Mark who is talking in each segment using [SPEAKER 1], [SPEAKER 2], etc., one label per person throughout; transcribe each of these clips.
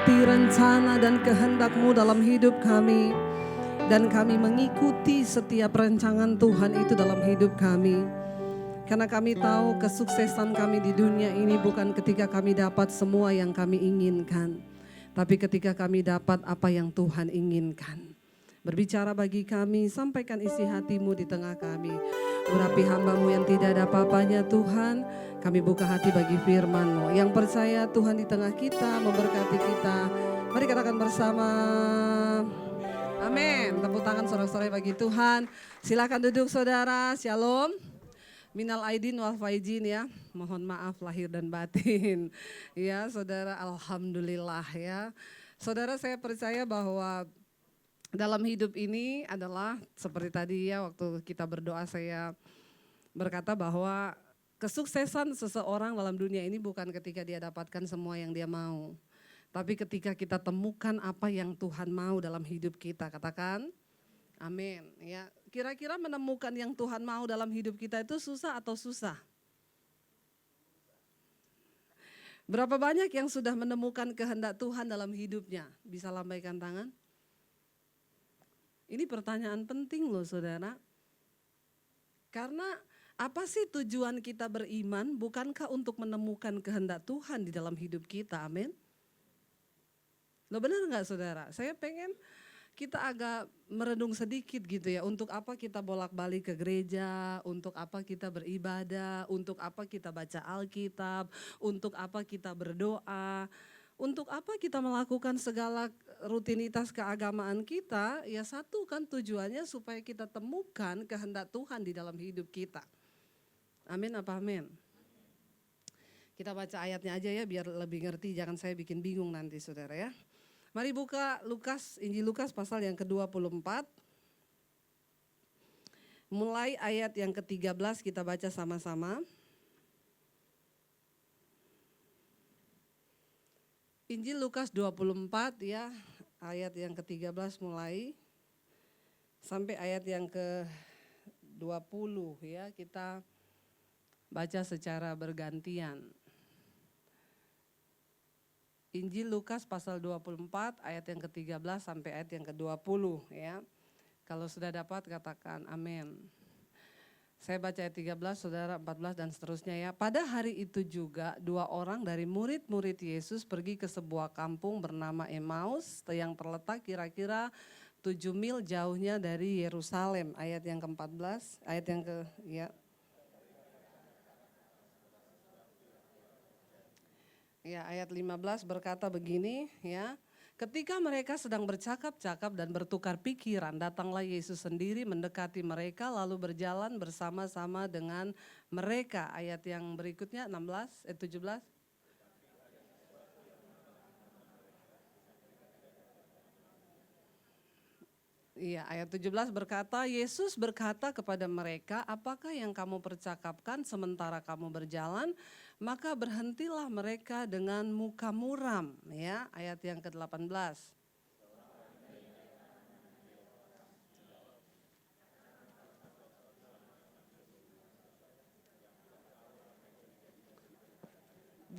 [SPEAKER 1] mengerti rencana dan kehendak-Mu dalam hidup kami. Dan kami mengikuti setiap rancangan Tuhan itu dalam hidup kami. Karena kami tahu kesuksesan kami di dunia ini bukan ketika kami dapat semua yang kami inginkan, tapi ketika kami dapat apa yang Tuhan inginkan. Berbicara bagi kami, sampaikan isi hati-Mu di tengah kami. Urapi hamba-Mu yang tidak ada apa-apanya Tuhan, kami buka hati bagi firman-Mu. Yang percaya Tuhan di tengah kita, memberkati kita. Mari katakan bersama, amin. Tepuk tangan sorak-sorai bagi Tuhan. Silakan duduk saudara, shalom. Minal aidin wal faizin ya, mohon maaf lahir dan batin. Ya saudara, alhamdulillah ya. Saudara, saya percaya bahwa dalam hidup ini adalah seperti tadi ya, waktu kita berdoa saya berkata bahwa kesuksesan seseorang dalam dunia ini bukan ketika dia dapatkan semua yang dia mau, tapi ketika kita temukan apa yang Tuhan mau dalam hidup kita. Katakan amin ya. Kira-kira menemukan yang Tuhan mau dalam hidup kita itu susah atau susah? Berapa banyak yang sudah menemukan kehendak Tuhan dalam hidupnya? Bisa lambaikan tangan? Ini pertanyaan penting loh saudara. Karena apa sih tujuan kita beriman? Bukankah untuk menemukan kehendak Tuhan di dalam hidup kita? Amin. Loh benar gak saudara? Saya pengen kita agak merenung sedikit gitu ya. Untuk apa kita bolak-balik ke gereja, untuk apa kita beribadah, untuk apa kita baca Alkitab, untuk apa kita berdoa, untuk apa kita melakukan segala rutinitas keagamaan kita. Ya satu kan tujuannya supaya kita temukan kehendak Tuhan di dalam hidup kita. Amin apa amin? Kita baca ayatnya aja ya biar lebih ngerti, jangan saya bikin bingung nanti saudara ya. Mari buka Lukas, Injil Lukas pasal yang ke-24. Mulai ayat yang ke-13 kita baca sama-sama. Injil Lukas 24 ya, ayat yang ke-13 mulai sampai ayat yang ke-20 ya, kita baca secara bergantian. Injil Lukas pasal 24 ayat yang ke-13 sampai ayat yang ke-20 ya. Kalau sudah dapat katakan amin. Saya baca ayat 13, saudara 14 dan seterusnya ya. Pada hari itu juga 2 orang dari murid-murid Yesus pergi ke sebuah kampung bernama Emmaus yang terletak kira-kira 7 mil jauhnya dari Yerusalem. Ayat yang ke-14, ayat yang ke ya. Ya, ayat 15 berkata begini ya. Ketika mereka sedang bercakap-cakap dan bertukar pikiran, datanglah Yesus sendiri mendekati mereka lalu berjalan bersama-sama dengan mereka. Ayat yang berikutnya 17. Iya, ayat 17 berkata, Yesus berkata kepada mereka, apakah yang kamu percakapkan sementara kamu berjalan? Maka berhentilah mereka dengan muka muram. Ya, ayat yang ke-18.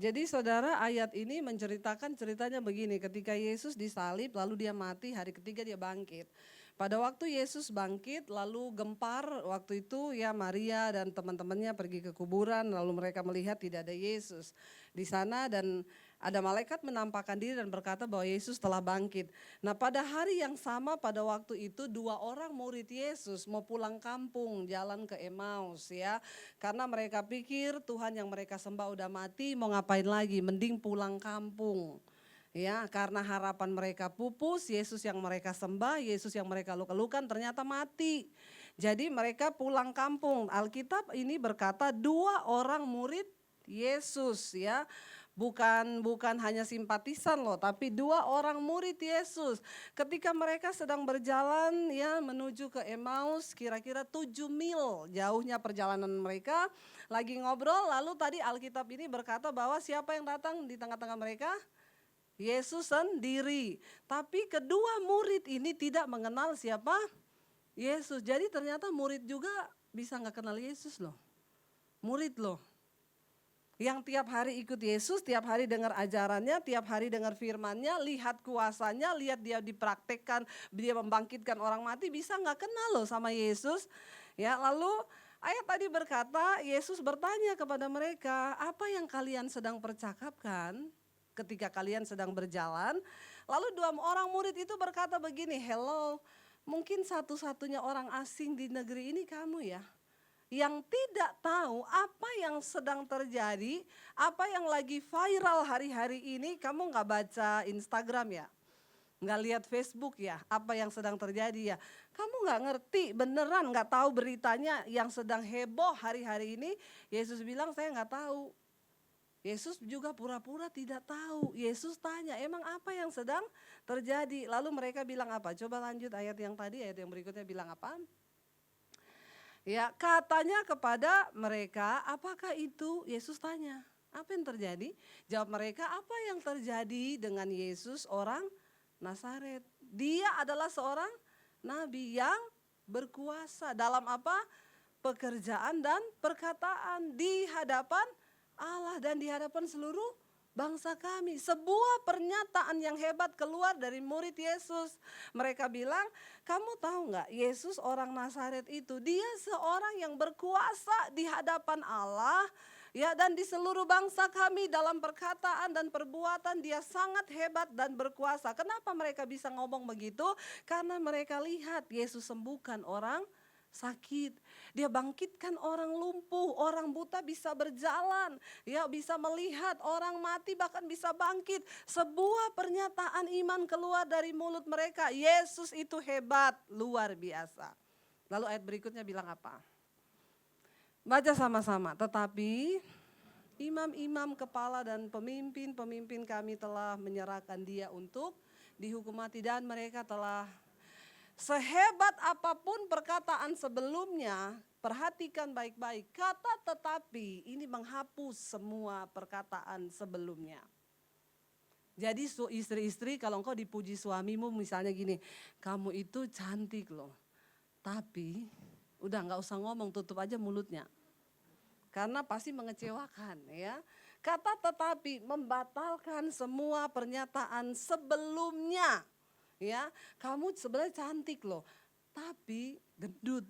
[SPEAKER 1] Jadi saudara, ayat ini menceritakan ceritanya begini, ketika Yesus disalib lalu dia mati, hari ketiga dia bangkit. Pada waktu Yesus bangkit lalu gempar, waktu itu ya Maria dan teman-temannya pergi ke kuburan lalu mereka melihat tidak ada Yesus di sana dan ada malaikat menampakkan diri dan berkata bahwa Yesus telah bangkit. Nah pada hari yang sama pada waktu itu 2 orang murid Yesus mau pulang kampung jalan ke Emmaus ya. Karena mereka pikir Tuhan yang mereka sembah udah mati, mau ngapain lagi, mending pulang kampung. Ya, karena harapan mereka pupus, Yesus yang mereka sembah, Yesus yang mereka luk-lukan ternyata mati. Jadi mereka pulang kampung. Alkitab ini berkata 2 orang murid Yesus ya. Bukan hanya simpatisan loh, tapi 2 orang murid Yesus. Ketika mereka sedang berjalan ya menuju ke Emmaus, kira-kira 7 mil jauhnya perjalanan mereka. Lagi ngobrol, lalu tadi Alkitab ini berkata bahwa siapa yang datang di tengah-tengah mereka? Yesus sendiri. Tapi kedua murid ini tidak mengenal siapa Yesus. Jadi ternyata murid juga bisa gak kenal Yesus loh. Murid loh. yang tiap hari ikut Yesus, tiap hari dengar ajarannya, tiap hari dengar firman-Nya, lihat kuasanya, lihat dia dipraktekkan, dia membangkitkan orang mati, bisa nggak kenal loh sama Yesus. Ya, lalu ayat tadi berkata, Yesus bertanya kepada mereka, apa yang kalian sedang percakapkan ketika kalian sedang berjalan? Lalu dua orang murid itu berkata begini, hello, mungkin satu-satunya orang asing di negeri ini kamu ya, yang tidak tahu apa yang sedang terjadi, apa yang lagi viral hari-hari ini. Kamu nggak baca Instagram ya, nggak lihat Facebook ya, apa yang sedang terjadi ya. Kamu nggak ngerti, beneran nggak tahu beritanya yang sedang heboh hari-hari ini. Yesus bilang saya nggak tahu. Yesus juga pura-pura tidak tahu. Yesus tanya, emang apa yang sedang terjadi? Lalu mereka bilang apa? Coba lanjut ayat yang tadi, ayat yang berikutnya bilang apa? Ya, katanya kepada mereka, apakah itu? Yesus tanya, apa yang terjadi? Jawab mereka, apa yang terjadi dengan Yesus orang Nazaret? Dia adalah seorang nabi yang berkuasa dalam apa? Pekerjaan dan perkataan di hadapan Allah dan di hadapan seluruh bangsa kami. Sebuah pernyataan yang hebat keluar dari murid Yesus. Mereka bilang, kamu tahu nggak, Yesus orang Nazaret itu, dia seorang yang berkuasa di hadapan Allah, ya, dan di seluruh bangsa kami dalam perkataan dan perbuatan dia sangat hebat dan berkuasa. Kenapa mereka bisa ngomong begitu? Karena mereka lihat Yesus sembuhkan orang sakit, dia bangkitkan orang lumpuh, orang buta bisa berjalan, ya, bisa melihat, orang mati bahkan bisa bangkit. Sebuah pernyataan iman keluar dari mulut mereka, Yesus itu hebat, luar biasa. Lalu ayat berikutnya bilang apa? Baca sama-sama. Tetapi imam-imam kepala dan pemimpin-pemimpin kami telah menyerahkan dia untuk dihukum mati, dan mereka telah, sehebat apapun perkataan sebelumnya, perhatikan baik-baik, kata tetapi ini menghapus semua perkataan sebelumnya. Jadi istri-istri, kalau engkau dipuji suamimu misalnya gini, kamu itu cantik loh, tapi udah nggak usah ngomong, tutup aja mulutnya. Karena pasti mengecewakan ya. Kata tetapi membatalkan semua pernyataan sebelumnya. Ya, kamu sebenarnya cantik loh, tapi gendut.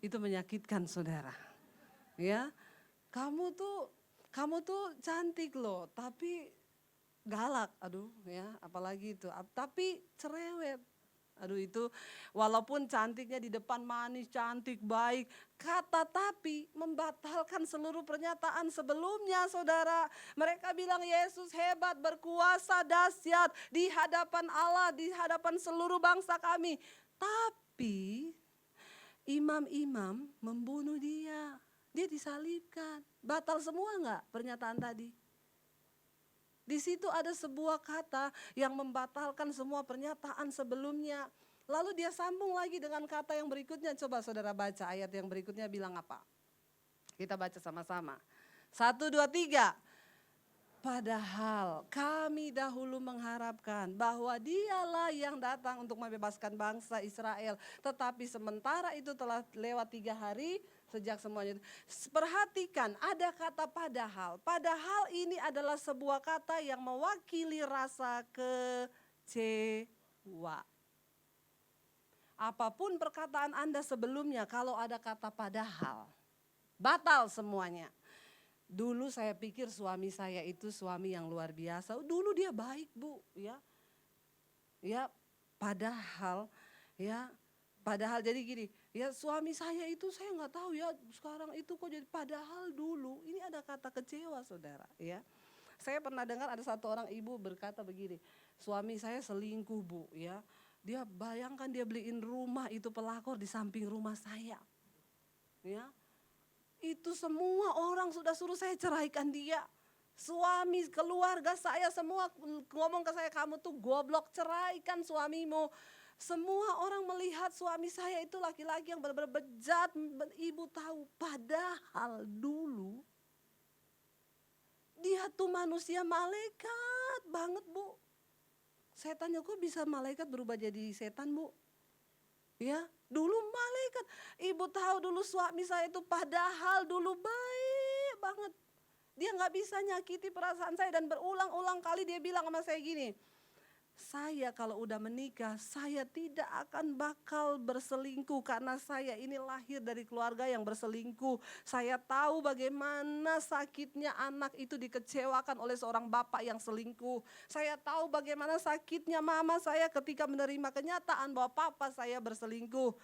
[SPEAKER 1] Itu menyakitkan saudara. Ya, kamu tuh cantik loh, tapi galak. Aduh ya, apalagi itu. Tapi cerewet. Aduh itu, walaupun cantiknya di depan manis, cantik, baik, kata tapi membatalkan seluruh pernyataan sebelumnya saudara. Mereka bilang Yesus hebat, berkuasa, dahsyat di hadapan Allah, di hadapan seluruh bangsa kami. Tapi imam-imam membunuh dia, dia disalibkan. Batal semua enggak pernyataan tadi? Di situ ada sebuah kata yang membatalkan semua pernyataan sebelumnya. Lalu dia sambung lagi dengan kata yang berikutnya. Coba saudara baca ayat yang berikutnya bilang apa? Kita baca sama-sama. 1, 2, 3. Padahal kami dahulu mengharapkan bahwa dialah yang datang untuk membebaskan bangsa Israel. Tetapi sementara itu telah lewat 3 hari sejak semuanya. Perhatikan, ada kata padahal. Padahal ini adalah sebuah kata yang mewakili rasa kecewa. Apapun perkataan Anda sebelumnya, kalau ada kata padahal, batal semuanya. Dulu saya pikir suami saya itu suami yang luar biasa. Dulu dia baik bu, ya. Ya, padahal jadi gini, ya suami saya itu saya nggak tahu ya sekarang itu kok jadi, padahal dulu. Ini ada kata kecewa saudara, ya. Saya pernah dengar ada satu orang ibu berkata begini, suami saya selingkuh bu, ya. Dia bayangkan dia beliin rumah itu pelakor di samping rumah saya, ya. Itu semua orang sudah suruh saya ceraikan dia. Suami, keluarga saya semua ngomong ke saya, kamu tuh goblok, ceraikan suamimu. Semua orang melihat suami saya itu laki-laki yang benar-benar bejat. Ibu tahu, padahal dulu dia tuh manusia malaikat banget bu. Saya tanya, kok bisa malaikat berubah jadi setan bu? Ya, dulu malaikat. Ibu tahu dulu suami saya itu padahal dulu baik banget. Dia nggak bisa nyakiti perasaan saya dan berulang-ulang kali dia bilang sama saya gini, saya kalau udah menikah, saya tidak akan bakal berselingkuh karena saya ini lahir dari keluarga yang berselingkuh. Saya tahu bagaimana sakitnya anak itu dikecewakan oleh seorang bapak yang selingkuh. Saya tahu bagaimana sakitnya mama saya ketika menerima kenyataan bahwa papa saya berselingkuh.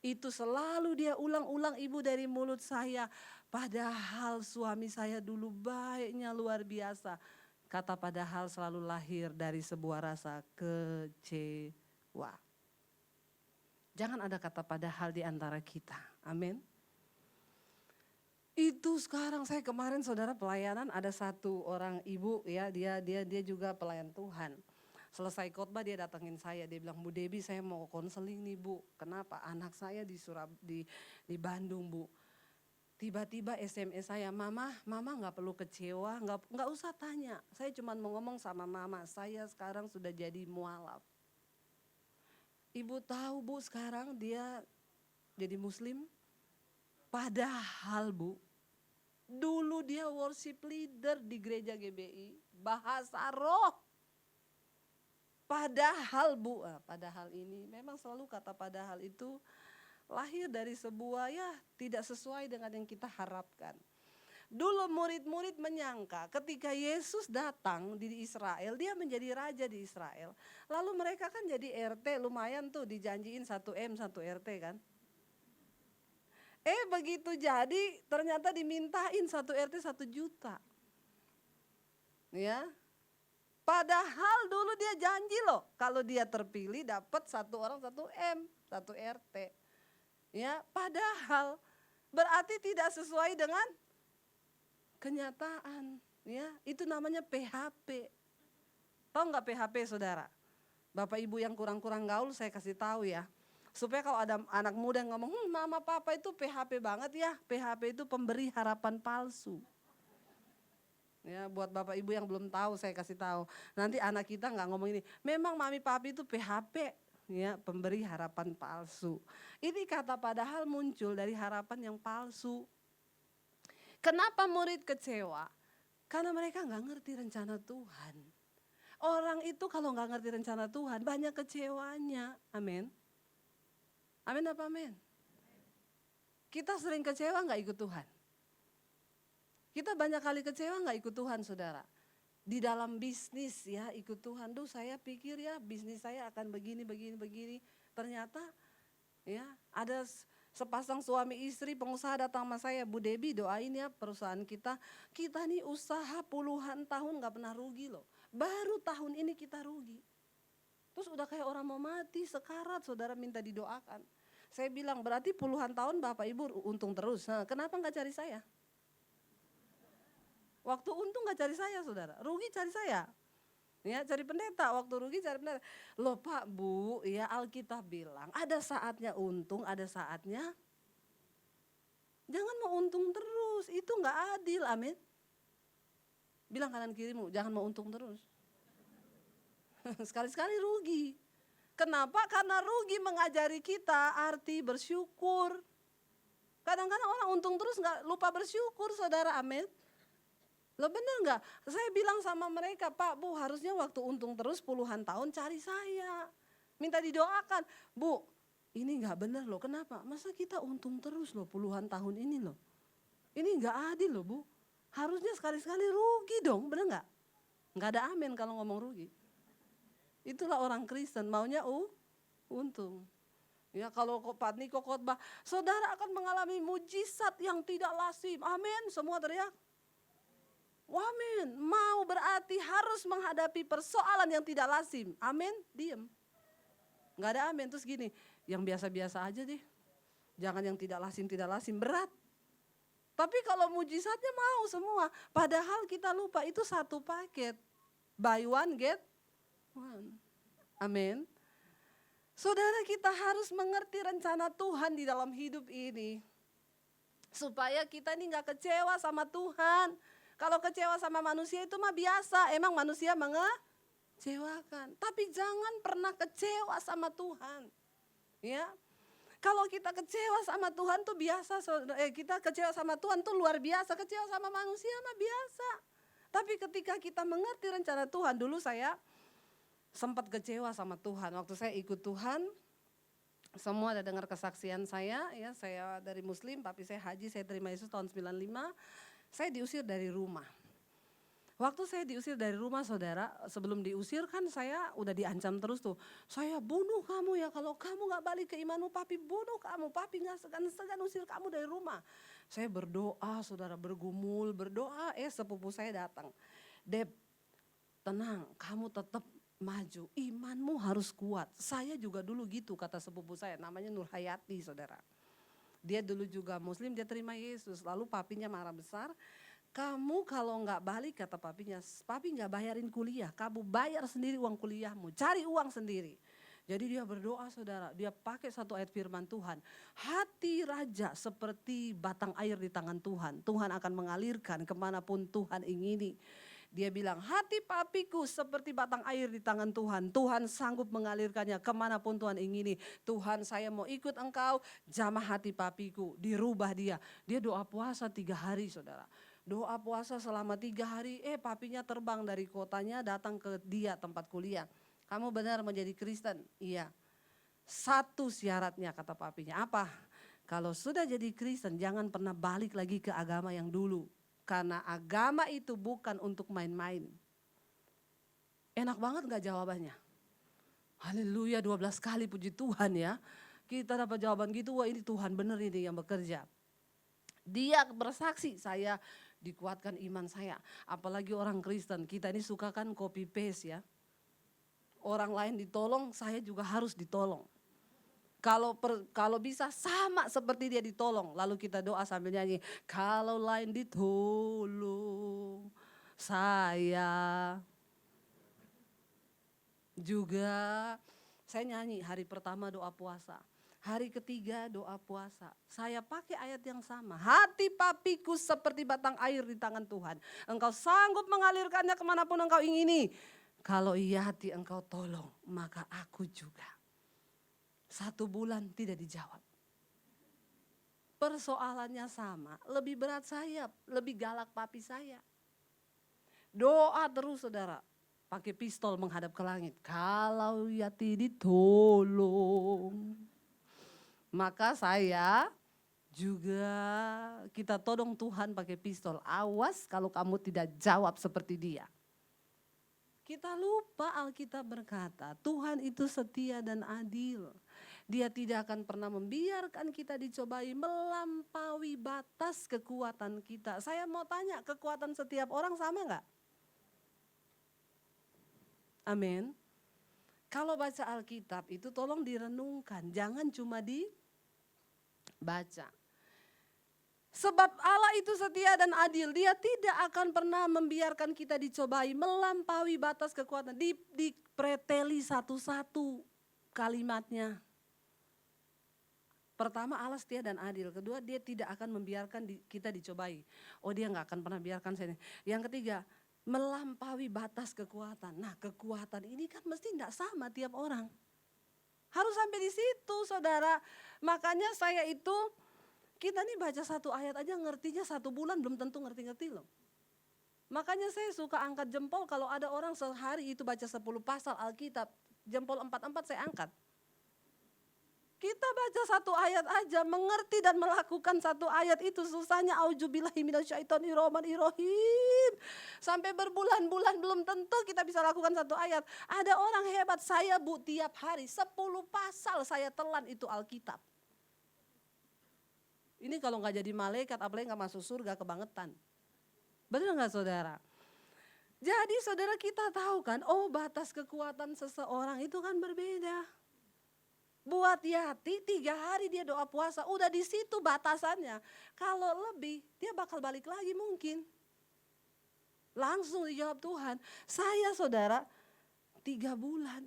[SPEAKER 1] Itu selalu dia ulang-ulang ibu dari mulut saya. Padahal suami saya dulu baiknya luar biasa. Kata padahal selalu lahir dari sebuah rasa kecewa. Jangan ada kata padahal di antara kita. Amin. Itu sekarang saya kemarin saudara pelayanan ada satu orang ibu ya, dia juga pelayan Tuhan. Selesai khotbah dia datengin saya, dia bilang, Bu Debbie saya mau konseling nih Bu. Kenapa? Anak saya di Bandung Bu. Tiba-tiba SMS saya, mama nggak perlu kecewa, nggak usah tanya. Saya cuma mau ngomong sama mama, saya sekarang sudah jadi mualaf. Ibu tahu Bu sekarang dia jadi muslim. Padahal Bu, dulu dia worship leader di gereja GBI, bahasa roh. Padahal Bu, padahal ini memang selalu kata padahal itu lahir dari sebuah tidak sesuai dengan yang kita harapkan. Dulu murid-murid menyangka ketika Yesus datang di Israel, dia menjadi raja di Israel. Lalu mereka kan jadi RT, lumayan tuh dijanjiin 1M 1 RT kan. Begitu jadi ternyata dimintain 1 RT 1 juta. Ya. Padahal dulu dia janji loh, kalau dia terpilih dapat 1 orang 1M 1 RT. Ya, padahal berarti tidak sesuai dengan kenyataan. Ya, itu namanya PHP. Tahu nggak PHP saudara? Bapak ibu yang kurang-kurang gaul saya kasih tahu ya. Supaya kalau ada anak muda yang ngomong, mama papa itu PHP banget ya. PHP itu pemberi harapan palsu. Ya, buat bapak ibu yang belum tahu saya kasih tahu. Nanti anak kita nggak ngomong ini, memang mami papi itu PHP. Ya, pemberi harapan palsu. Ini kata padahal muncul dari harapan yang palsu. Kenapa murid kecewa? Karena mereka nggak ngerti rencana Tuhan. Orang itu kalau nggak ngerti rencana Tuhan banyak kecewanya. Amin. Amin apa amin? Kita sering kecewa nggak ikut Tuhan. Kita banyak kali kecewa nggak ikut Tuhan saudara. Di dalam bisnis ya ikut Tuhan. Duh saya pikir ya bisnis saya akan begini. Ternyata ya ada sepasang suami istri pengusaha datang sama saya. Bu Debbie doain ya perusahaan kita. Kita nih usaha puluhan tahun gak pernah rugi loh. Baru tahun ini kita rugi. Terus udah kayak orang mau mati sekarat saudara minta didoakan. Saya bilang berarti puluhan tahun Bapak Ibu untung terus. Nah, kenapa gak cari saya? Waktu untung gak cari saya saudara, rugi cari saya. Ya, cari pendeta, waktu rugi cari pendeta. Loh Pak Bu, ya Alkitab bilang ada saatnya untung, ada saatnya jangan mau untung terus, itu gak adil, amin. Bilang kanan kirimu, jangan mau untung terus. Sekali-sekali rugi. Kenapa? Karena rugi mengajari kita arti bersyukur. Kadang-kadang orang untung terus gak lupa bersyukur saudara, amin. Loh bener gak? Saya bilang sama mereka, Pak Bu harusnya waktu untung terus puluhan tahun cari saya. Minta didoakan. Bu ini gak bener loh, kenapa? Masa kita untung terus loh puluhan tahun ini loh. Ini gak adil loh Bu. Harusnya sekali-sekali rugi dong, bener gak? Gak ada amin kalau ngomong rugi. Itulah orang Kristen, maunya untung. Ya kalau Pak Niko khotbah, saudara akan mengalami mujizat yang tidak lazim. Amin, semua teriak. Amin, mau berarti harus menghadapi persoalan yang tidak lazim. Amin, diem. Gak ada amin, terus gini, yang biasa-biasa aja deh. Jangan yang tidak lazim, berat. Tapi kalau mujizatnya mau semua. Padahal kita lupa itu satu paket. Buy one, get one. Amin. Saudara kita harus mengerti rencana Tuhan di dalam hidup ini. Supaya kita ini gak kecewa sama Tuhan. Kalau kecewa sama manusia itu mah biasa, emang manusia mengecewakan. Tapi jangan pernah kecewa sama Tuhan. Ya. Kalau kita kecewa sama Tuhan tuh biasa, kita kecewa sama Tuhan tuh luar biasa, kecewa sama manusia mah biasa. Tapi ketika kita mengerti rencana Tuhan, dulu saya sempat kecewa sama Tuhan. Waktu saya ikut Tuhan, semua ada dengar kesaksian saya, ya saya dari Muslim, tapi saya haji, saya terima Yesus tahun 95, saya diusir dari rumah. Waktu saya diusir dari rumah saudara, sebelum diusir kan saya udah diancam terus tuh. Saya bunuh kamu ya, kalau kamu gak balik ke imanmu papi bunuh kamu. Papi gak segan-segan usir kamu dari rumah. Saya berdoa saudara, bergumul, berdoa, sepupu saya datang. Deb, tenang, kamu tetap maju, imanmu harus kuat. Saya juga dulu gitu kata sepupu saya, namanya Nur Hayati saudara. Dia dulu juga Muslim, dia terima Yesus, lalu papinya marah besar. Kamu kalau nggak balik kata papinya, papi nggak bayarin kuliah, kamu bayar sendiri uang kuliahmu, cari uang sendiri. Jadi dia berdoa saudara, dia pakai satu ayat firman Tuhan. Hati raja seperti batang air di tangan Tuhan, Tuhan akan mengalirkan kemanapun Tuhan ingini. Dia bilang hati papiku seperti batang air di tangan Tuhan, Tuhan sanggup mengalirkannya kemanapun Tuhan ingini. Tuhan saya mau ikut engkau, jamah hati papiku, dirubah dia. Dia doa puasa 3 hari saudara. Doa puasa selama 3 hari, papinya terbang dari kotanya datang ke dia tempat kuliah. Kamu benar menjadi Kristen? Iya. Satu syaratnya kata papinya, apa? Kalau sudah jadi Kristen jangan pernah balik lagi ke agama yang dulu. Karena agama itu bukan untuk main-main. Enak banget gak jawabannya? Haleluya, 12 kali puji Tuhan ya. Kita dapat jawaban gitu, wah ini Tuhan benar ini yang bekerja. Dia bersaksi, saya dikuatkan iman saya. Apalagi orang Kristen, kita ini suka kan copy paste ya. Orang lain ditolong, saya juga harus ditolong. Kalau bisa sama seperti dia ditolong, lalu kita doa sambil nyanyi. Kalau lain ditolong, saya juga. Saya nyanyi hari pertama doa puasa. Hari ketiga doa puasa, saya pakai ayat yang sama. Hati papiku seperti batang air di tangan Tuhan. Engkau sanggup mengalirkannya kemanapun engkau ingini. Kalau iya hati engkau tolong, maka aku juga. 1 bulan tidak dijawab. Persoalannya sama, lebih berat saya, lebih galak papi saya. Doa terus saudara, pakai pistol menghadap ke langit. Kalau Yati ditolong. Maka saya juga kita todong Tuhan pakai pistol. Awas kalau kamu tidak jawab seperti dia. Kita lupa Alkitab berkata Tuhan itu setia dan adil. Dia tidak akan pernah membiarkan kita dicobai melampaui batas kekuatan kita. Saya mau tanya, kekuatan setiap orang sama enggak? Amin. Kalau baca Alkitab itu tolong direnungkan, jangan cuma baca. Sebab Allah itu setia dan adil. Dia tidak akan pernah membiarkan kita dicobai melampaui batas kekuatan. Dipreteli satu-satu kalimatnya. Pertama Allah setia dan adil. Kedua dia tidak akan membiarkan kita dicobai. Oh dia gak akan pernah biarkan saya. Yang ketiga melampaui batas kekuatan. Nah kekuatan ini kan mesti gak sama tiap orang. Harus sampai di situ saudara. Makanya saya itu, kita nih baca 1 ayat aja ngertinya 1 bulan belum tentu ngerti-ngerti loh. Makanya saya suka angkat jempol kalau ada orang sehari itu baca 10 pasal Alkitab. Jempol 4-4 saya angkat. Kita baca 1 ayat aja, mengerti dan melakukan 1 ayat itu susahnya auzubillahi minasyaitonirrahmanirrahim. Sampai berbulan-bulan belum tentu kita bisa lakukan 1 ayat. Ada orang hebat, saya tiap hari 10 pasal saya telan itu Alkitab. Ini kalau gak jadi malaikat apalagi gak masuk surga kebangetan. Benar gak saudara? Jadi saudara kita tahu kan, oh batas kekuatan seseorang itu kan berbeda. Buat Yati 3 hari dia doa puasa, udah di situ batasannya. Kalau lebih dia bakal balik lagi mungkin. Langsung dijawab Tuhan. Saya saudara 3 bulan.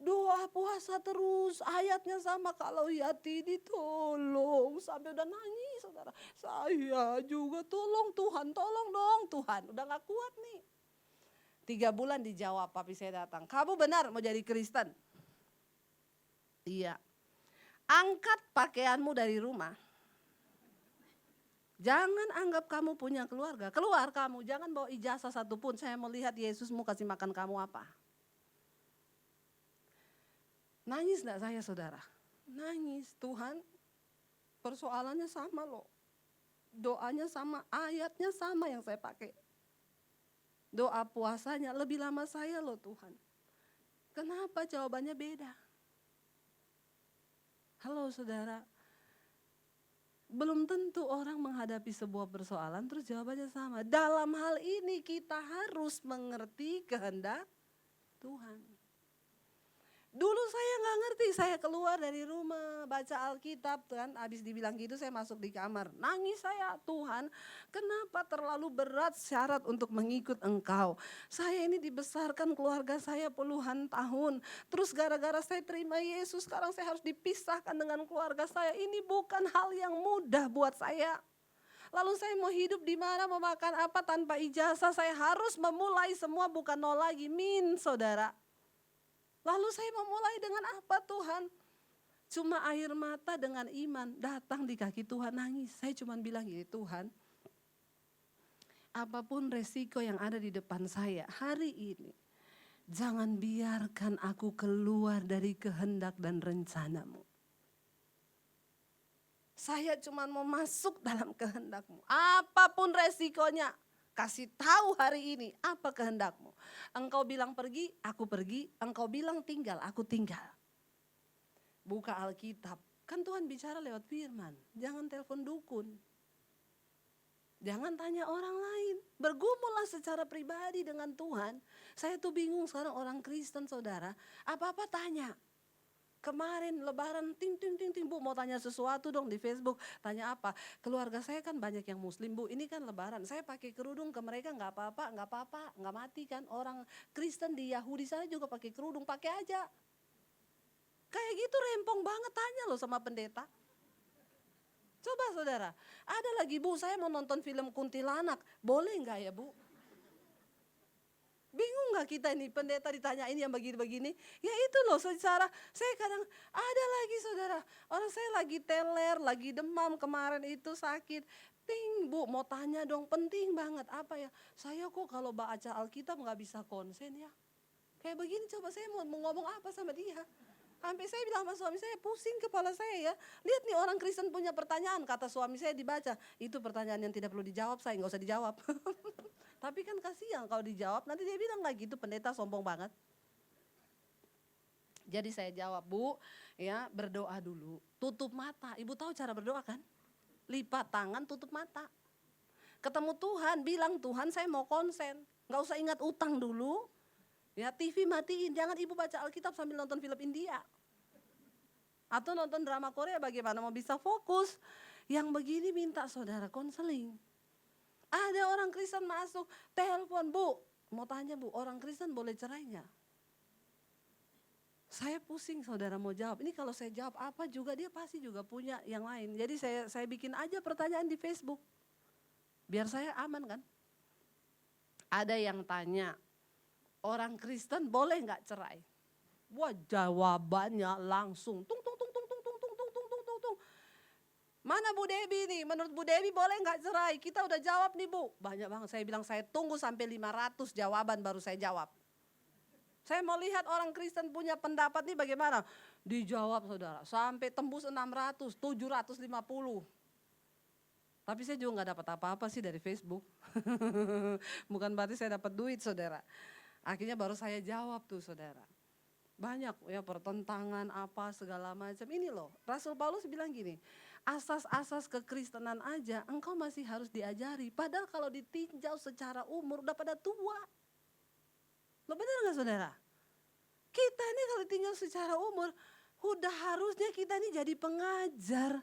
[SPEAKER 1] Doa puasa terus, ayatnya sama kalau Yati ditolong. Sampai udah nangis saudara. Saya juga tolong Tuhan, tolong dong Tuhan. Udah gak kuat nih. 3 bulan dijawab, papi saya datang. Kamu benar mau jadi Kristen? Iya. Angkat pakaianmu dari rumah. Jangan anggap kamu punya keluarga. Keluar kamu, jangan bawa ijazah satupun. Saya mau lihat Yesus mau kasih makan kamu apa. Nangis enggak saya saudara? Nangis. Tuhan, persoalannya sama loh. Doanya sama, ayatnya sama yang saya pakai. Doa puasanya lebih lama saya loh Tuhan. Kenapa jawabannya beda? Halo saudara. Belum tentu orang menghadapi sebuah persoalan terus jawabannya sama. Dalam hal ini kita harus mengerti kehendak Tuhan. Dulu saya nggak ngerti, saya keluar dari rumah baca Alkitab kan, habis dibilang gitu saya masuk di kamar. Nangis saya, Tuhan kenapa terlalu berat syarat untuk mengikut Engkau. Saya ini dibesarkan keluarga saya puluhan tahun. Terus gara-gara saya terima Yesus sekarang saya harus dipisahkan dengan keluarga saya. Ini bukan hal yang mudah buat saya. Lalu saya mau hidup di mana, mau makan apa tanpa ijazah. Saya harus memulai semua bukan nol lagi, saudara. Lalu saya memulai dengan apa Tuhan? Cuma air mata dengan iman datang di kaki Tuhan nangis. Saya cuma bilang gini, Tuhan apapun resiko yang ada di depan saya hari ini. Jangan biarkan aku keluar dari kehendak dan rencanamu. Saya cuma mau masuk dalam kehendakmu. Apapun resikonya. Kasih tahu hari ini apa kehendakmu. Engkau bilang pergi, aku pergi. Engkau bilang tinggal, aku tinggal. Buka Alkitab. Kan Tuhan bicara lewat firman. Jangan telepon dukun. Jangan tanya orang lain. Bergumullah secara pribadi dengan Tuhan. Saya tuh bingung sekarang orang Kristen saudara. Apa-apa tanya. Kemarin lebaran ting Bu mau tanya sesuatu dong di Facebook. Tanya apa? Keluarga saya kan banyak yang muslim Bu, ini kan lebaran. Saya pakai kerudung ke mereka nggak apa-apa, nggak mati kan. Orang Kristen di Yahudi sana juga pakai kerudung, pakai aja. Kayak gitu rempong banget tanya loh sama pendeta. Coba saudara, ada lagi Bu saya mau nonton film kuntilanak, boleh nggak ya Bu? Bingung gak kita ini pendeta ditanyain yang begini-begini? Ya itu loh secara, saya kadang ada lagi saudara, orang saya lagi teler, lagi demam kemarin itu sakit. Ting Bu mau tanya dong, penting banget apa ya? Saya kok kalau baca Alkitab gak bisa konsen ya. Kayak begini coba saya mau ngomong apa sama dia. Sampai saya bilang sama suami saya, pusing kepala saya ya. Lihat nih orang Kristen punya pertanyaan, kata suami saya dibaca. Itu pertanyaan yang tidak perlu dijawab, saya gak usah dijawab. Tapi kan kasihan kalau dijawab, nanti dia bilang gak gitu, pendeta sombong banget. Jadi saya jawab, Bu, ya berdoa dulu, tutup mata. Ibu tahu cara berdoa kan? Lipat tangan, tutup mata. Ketemu Tuhan, bilang Tuhan saya mau konsen. Gak usah ingat utang dulu. Ya TV matiin, jangan ibu baca Alkitab sambil nonton film India. Atau nonton drama Korea bagaimana mau bisa fokus. Yang begini minta saudara konseling. Ada orang Kristen masuk, telepon Bu. Mau tanya Bu, orang Kristen boleh cerai nggak? Saya pusing saudara mau jawab. Ini kalau saya jawab apa juga dia pasti juga punya yang lain. Jadi saya bikin aja pertanyaan di Facebook. Biar saya aman kan. Ada yang tanya, orang Kristen boleh nggak cerai? Wah jawabannya langsung tung. Mana Bu Debi nih? Menurut Bu Debi boleh nggak cerai? Kita udah jawab nih Bu. Banyak banget. Saya bilang saya tunggu sampai 500 jawaban baru saya jawab. Saya mau lihat orang Kristen punya pendapat nih bagaimana. Dijawab saudara. Sampai tembus 600, 750. Tapi saya juga nggak dapat apa-apa sih dari Facebook. Bukan berarti saya dapat duit saudara. Akhirnya baru saya jawab tuh saudara. Banyak ya pertentangan apa segala macam. Ini loh Rasul Paulus bilang gini. Asas-asas kekristenan aja engkau masih harus diajari. Padahal kalau ditinjau secara umur udah pada tua. Lo benar gak saudara? Kita ini kalau ditinjau secara umur udah harusnya kita ini jadi pengajar.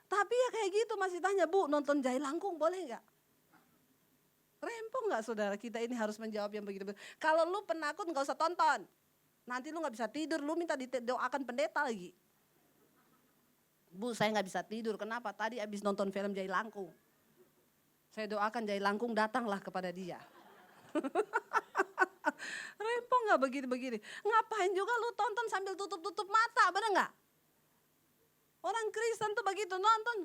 [SPEAKER 1] Tapi ya kayak gitu masih tanya Bu nonton Jai Langkung boleh gak? Rempong gak saudara kita ini harus menjawab yang begitu. Kalau lu penakut gak usah tonton. Nanti lu gak bisa tidur, lu minta didoakan pendeta lagi. Bu saya gak bisa tidur, kenapa? Tadi habis nonton film Jai Langkung. Saya doakan Jai Langkung datanglah kepada dia. Rempong gak begini-begini? Ngapain juga lu tonton sambil tutup-tutup mata, bener gak? Orang Kristen tuh begitu nonton,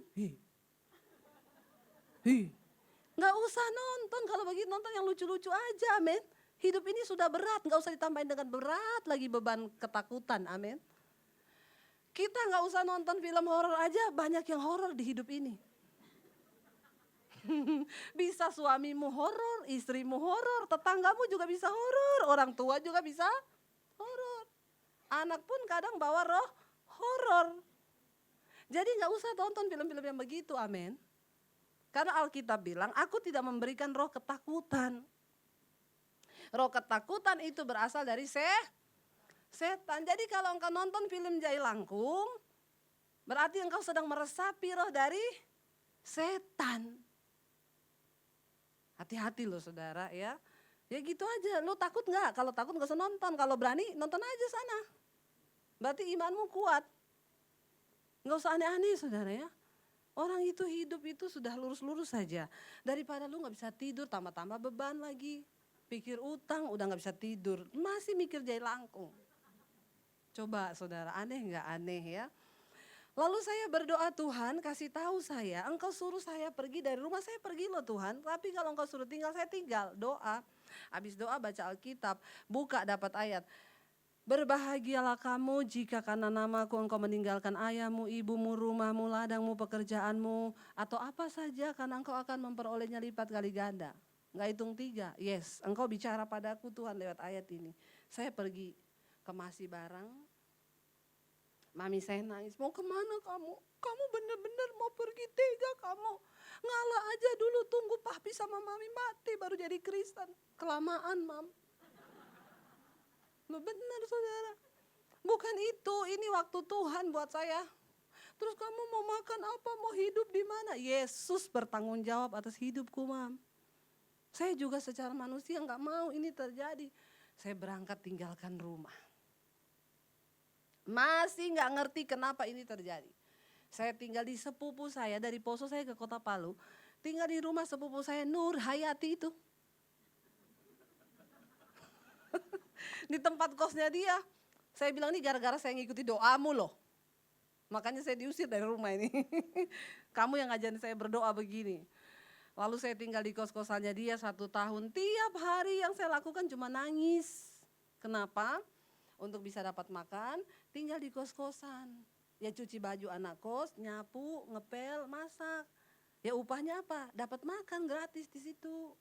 [SPEAKER 1] nggak usah nonton, kalau begitu nonton yang lucu-lucu aja, amin. Hidup ini sudah berat, nggak usah ditambahin dengan berat lagi beban ketakutan, amin. Kita nggak usah nonton film horor aja, banyak yang horor di hidup ini. Bisa suamimu horor, istrimu horor, tetanggamu juga bisa horor, orang tua juga bisa horor. Anak pun kadang bawa roh horor. Jadi nggak usah tonton film-film yang begitu, amin. Karena Alkitab bilang, aku tidak memberikan roh ketakutan. Roh ketakutan itu berasal dari setan. Jadi kalau engkau nonton film Jailangkung, berarti engkau sedang meresapi roh dari setan. Hati-hati loh saudara ya. Ya gitu aja, lu takut nggak? Kalau takut nggak usah nonton, kalau berani nonton aja sana. Berarti imanmu kuat. Nggak usah aneh-aneh saudara ya. Orang itu hidup itu sudah lurus-lurus saja. Daripada lu gak bisa tidur, tambah-tambah beban lagi. Pikir utang, udah gak bisa tidur. Masih mikir Jailangkung. Coba saudara, aneh gak? Aneh ya. Lalu saya berdoa, Tuhan kasih tahu saya, engkau suruh saya pergi dari rumah, saya pergi loh Tuhan. Tapi kalau engkau suruh tinggal, saya tinggal. Doa, habis doa baca Alkitab, buka dapat ayat. Berbahagialah kamu jika karena namaku engkau meninggalkan ayahmu, ibumu, rumahmu, ladangmu, pekerjaanmu, atau apa saja karena engkau akan memperolehnya lipat kali ganda. Nggak hitung 3, yes, engkau bicara padaku Tuhan lewat ayat ini. Saya pergi kemasi barang, mami saya nangis, mau kemana kamu? Kamu benar-benar mau pergi, tega kamu. Ngalah aja dulu, tunggu papi sama mami mati baru jadi Kristen. Kelamaan mam. Loh benar saudara, bukan itu, ini waktu Tuhan buat saya. Terus kamu mau makan apa, mau hidup di mana? Yesus bertanggung jawab atas hidupku mam. Saya juga secara manusia gak mau ini terjadi. Saya berangkat tinggalkan rumah. Masih gak ngerti kenapa ini terjadi. Saya tinggal di sepupu saya, dari Poso saya ke Kota Palu. Tinggal di rumah sepupu saya Nur Hayati itu. Di tempat kosnya dia. Saya bilang ini gara-gara saya ngikuti doamu loh. Makanya saya diusir dari rumah ini. Kamu yang ngajarin saya berdoa begini. Lalu saya tinggal di kos-kosannya dia 1 tahun. Tiap hari yang saya lakukan cuma nangis. Kenapa? Untuk bisa dapat makan, tinggal di kos-kosan. Ya cuci baju anak kos, nyapu, ngepel, masak. Ya upahnya apa? Dapat makan gratis di situ.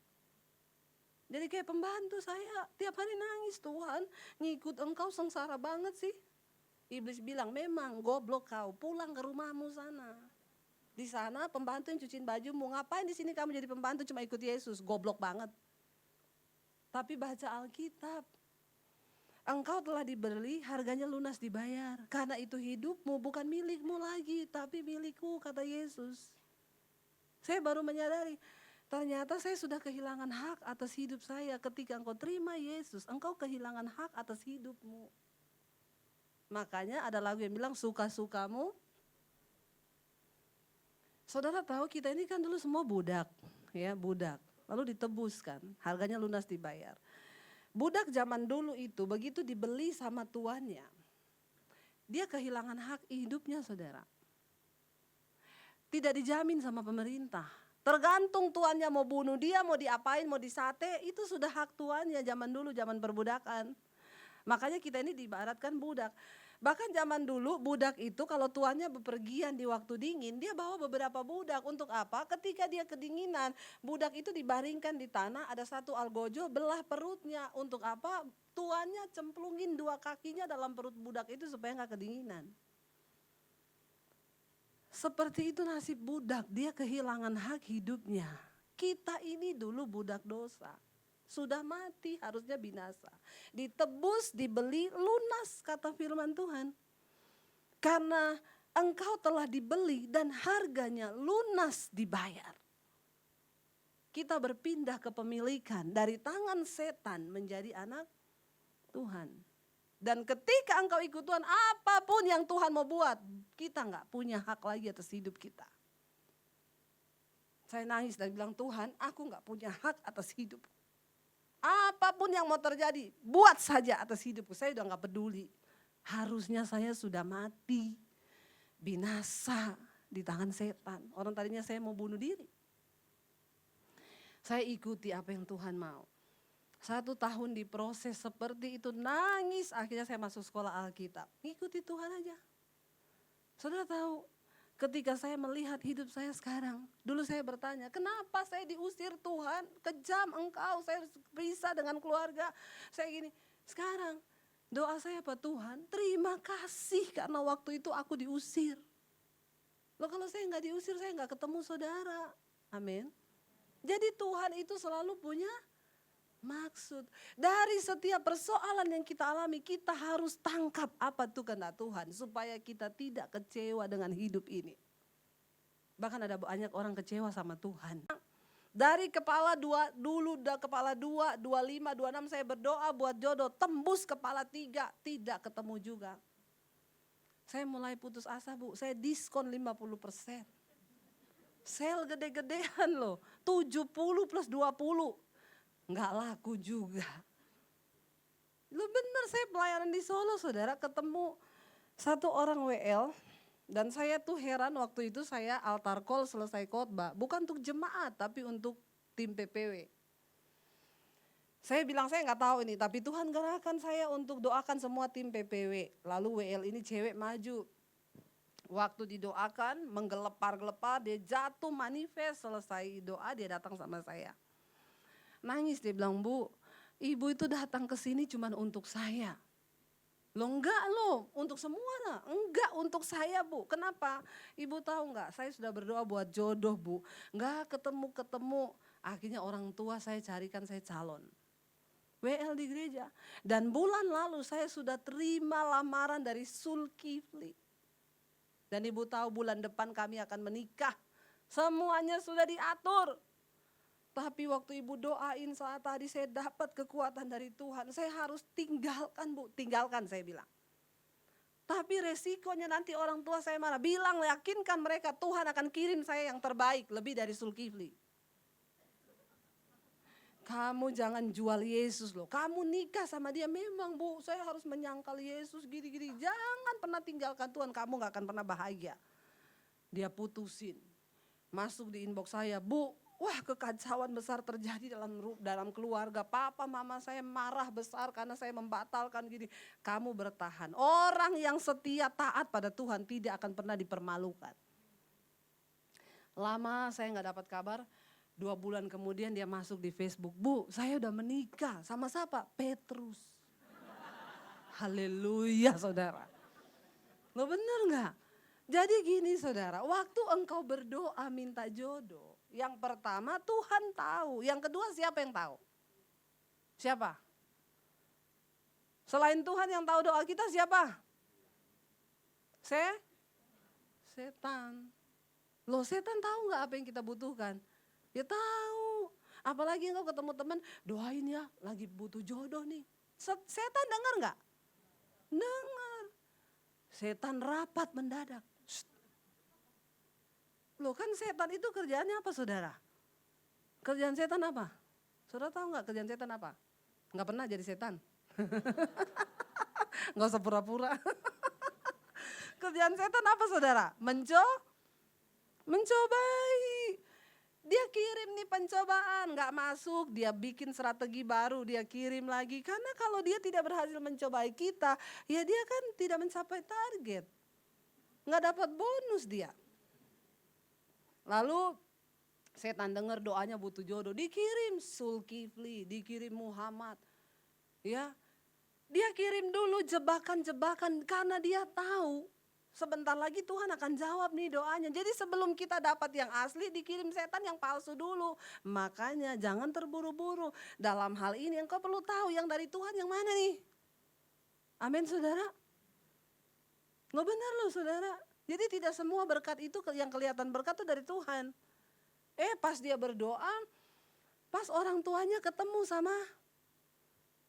[SPEAKER 1] Jadi kayak pembantu saya, tiap hari nangis, Tuhan ngikut engkau sengsara banget sih. Iblis bilang memang goblok kau, pulang ke rumahmu sana. Di sana pembantu yang cuciin baju, mau ngapain di sini kamu jadi pembantu cuma ikut Yesus, goblok banget. Tapi baca Alkitab, engkau telah dibeli, harganya lunas dibayar. Karena itu hidupmu bukan milikmu lagi, tapi milikku kata Yesus. Saya baru menyadari, ternyata saya sudah kehilangan hak atas hidup saya. Ketika engkau terima Yesus, engkau kehilangan hak atas hidupmu. Makanya ada lagu yang bilang suka-sukamu. Saudara tahu kita ini kan dulu semua budak, ya budak. Lalu ditebuskan, harganya lunas dibayar. Budak zaman dulu itu begitu dibeli sama tuannya, dia kehilangan hak hidupnya saudara. Tidak dijamin sama pemerintah. Tergantung tuannya mau bunuh dia, mau diapain, mau disate, itu sudah hak tuannya zaman dulu, zaman perbudakan. Makanya kita ini diibaratkan budak. Bahkan zaman dulu budak itu kalau tuannya bepergian di waktu dingin, dia bawa beberapa budak. Untuk apa? Ketika dia kedinginan, budak itu dibaringkan di tanah, ada satu algojo, belah perutnya. Untuk apa? Tuannya cemplungin 2 kakinya dalam perut budak itu supaya gak kedinginan. Seperti itu nasib budak, dia kehilangan hak hidupnya. Kita ini dulu budak dosa, sudah mati harusnya binasa. Ditebus, dibeli, lunas kata firman Tuhan. Karena engkau telah dibeli dan harganya lunas dibayar. Kita berpindah kepemilikan dari tangan setan menjadi anak Tuhan. Dan ketika engkau ikut Tuhan, apapun yang Tuhan mau buat, kita gak punya hak lagi atas hidup kita. Saya nangis dan bilang, Tuhan aku gak punya hak atas hidup. Apapun yang mau terjadi, buat saja atas hidupku. Saya udah gak peduli. Harusnya saya sudah mati. binasa di tangan setan. Orang tadinya saya mau bunuh diri. Saya ikuti apa yang Tuhan mau. 1 tahun diproses seperti itu, nangis, akhirnya saya masuk sekolah Alkitab. Ikuti Tuhan aja. Saudara tahu, ketika saya melihat hidup saya sekarang, dulu saya bertanya, kenapa saya diusir Tuhan? Kejam engkau, saya harus pisah dengan keluarga. Saya gini, sekarang doa saya apa Tuhan? Terima kasih karena waktu itu aku diusir. Loh kalau saya nggak diusir, saya nggak ketemu saudara. Amin. Jadi Tuhan itu selalu punya maksud. Dari setiap persoalan yang kita alami, kita harus tangkap apa tuh kehendak Tuhan. Supaya kita tidak kecewa dengan hidup ini. Bahkan ada banyak orang kecewa sama Tuhan. Dari kepala 2, dulu kepala 2, 25, 26 saya berdoa buat jodoh. Tembus kepala 3, tidak ketemu juga. Saya mulai putus asa Bu, saya diskon 50%. Sel gede-gedean loh, 70 plus 20. Enggak laku juga. Lo bener, saya pelayanan di Solo saudara, ketemu satu orang WL. Dan saya tuh heran waktu itu saya altar call selesai khotbah. Bukan untuk jemaat tapi untuk tim PPW. Saya bilang saya nggak tahu ini, tapi Tuhan gerakkan saya untuk doakan semua tim PPW. Lalu WL ini cewek maju. Waktu didoakan menggelepar-gelepar, dia jatuh manifest, selesai doa dia datang sama saya. Nangis dia bilang, Bu, ibu itu datang ke sini cuma untuk saya. Loh enggak loh, untuk semua lah. Enggak untuk saya Bu, kenapa? Ibu tahu enggak, saya sudah berdoa buat jodoh Bu. Enggak ketemu-ketemu, akhirnya orang tua saya carikan saya calon. WL di gereja. Dan bulan lalu saya sudah terima lamaran dari Zulkifli. Dan ibu tahu bulan depan kami akan menikah. Semuanya sudah diatur. Tapi waktu ibu doain saat tadi saya dapat kekuatan dari Tuhan. Saya harus tinggalkan Bu, tinggalkan saya bilang. Tapi resikonya nanti orang tua saya marah. Bilang yakinkan mereka Tuhan akan kirim saya yang terbaik lebih dari Zulkifli. Kamu jangan jual Yesus loh. Kamu nikah sama dia memang Bu. Saya harus menyangkal Yesus gini-gini. Jangan pernah tinggalkan Tuhan. Kamu gak akan pernah bahagia. Dia putusin. Masuk di inbox saya. Bu, wah kekacauan besar terjadi dalam keluarga. Papa mama saya marah besar karena saya membatalkan gini. Kamu bertahan. Orang yang setia taat pada Tuhan tidak akan pernah dipermalukan. Lama saya gak dapat kabar. 2 bulan kemudian dia masuk di Facebook. Bu, saya udah menikah. Sama siapa? Petrus. Haleluya saudara. Lo bener gak? Jadi gini saudara, waktu engkau berdoa minta jodoh. Yang pertama Tuhan tahu. Yang kedua siapa yang tahu? Siapa? Selain Tuhan yang tahu doa kita siapa? Setan. Loh setan tahu gak apa yang kita butuhkan? Ya tahu, apalagi engkau ketemu teman, doain ya lagi butuh jodoh nih. Setan dengar gak? Dengar. Setan rapat mendadak. Shh. Loh kan setan itu kerjaannya apa saudara? Kerjaan setan apa? Saudara tahu gak kerjaan setan apa? Gak pernah jadi setan. Gak usah pura-pura. Kerjaan setan apa saudara? Mencobai. Dia kirim nih pencobaan, gak masuk, dia bikin strategi baru, dia kirim lagi. Karena kalau dia tidak berhasil mencobai kita, ya dia kan tidak mencapai target. Gak dapat bonus dia. Lalu setan dengar doanya butuh jodoh, dikirim Zulkifli, dikirim Muhammad. Ya, dia kirim dulu jebakan-jebakan karena dia tahu. Sebentar lagi Tuhan akan jawab nih doanya. Jadi sebelum kita dapat yang asli dikirim setan yang palsu dulu. Makanya jangan terburu-buru. Dalam hal ini engkau perlu tahu yang dari Tuhan yang mana nih. Amin saudara. Lo benar loh saudara. Jadi tidak semua berkat itu yang kelihatan berkat itu dari Tuhan. Pas dia berdoa, pas orang tuanya ketemu sama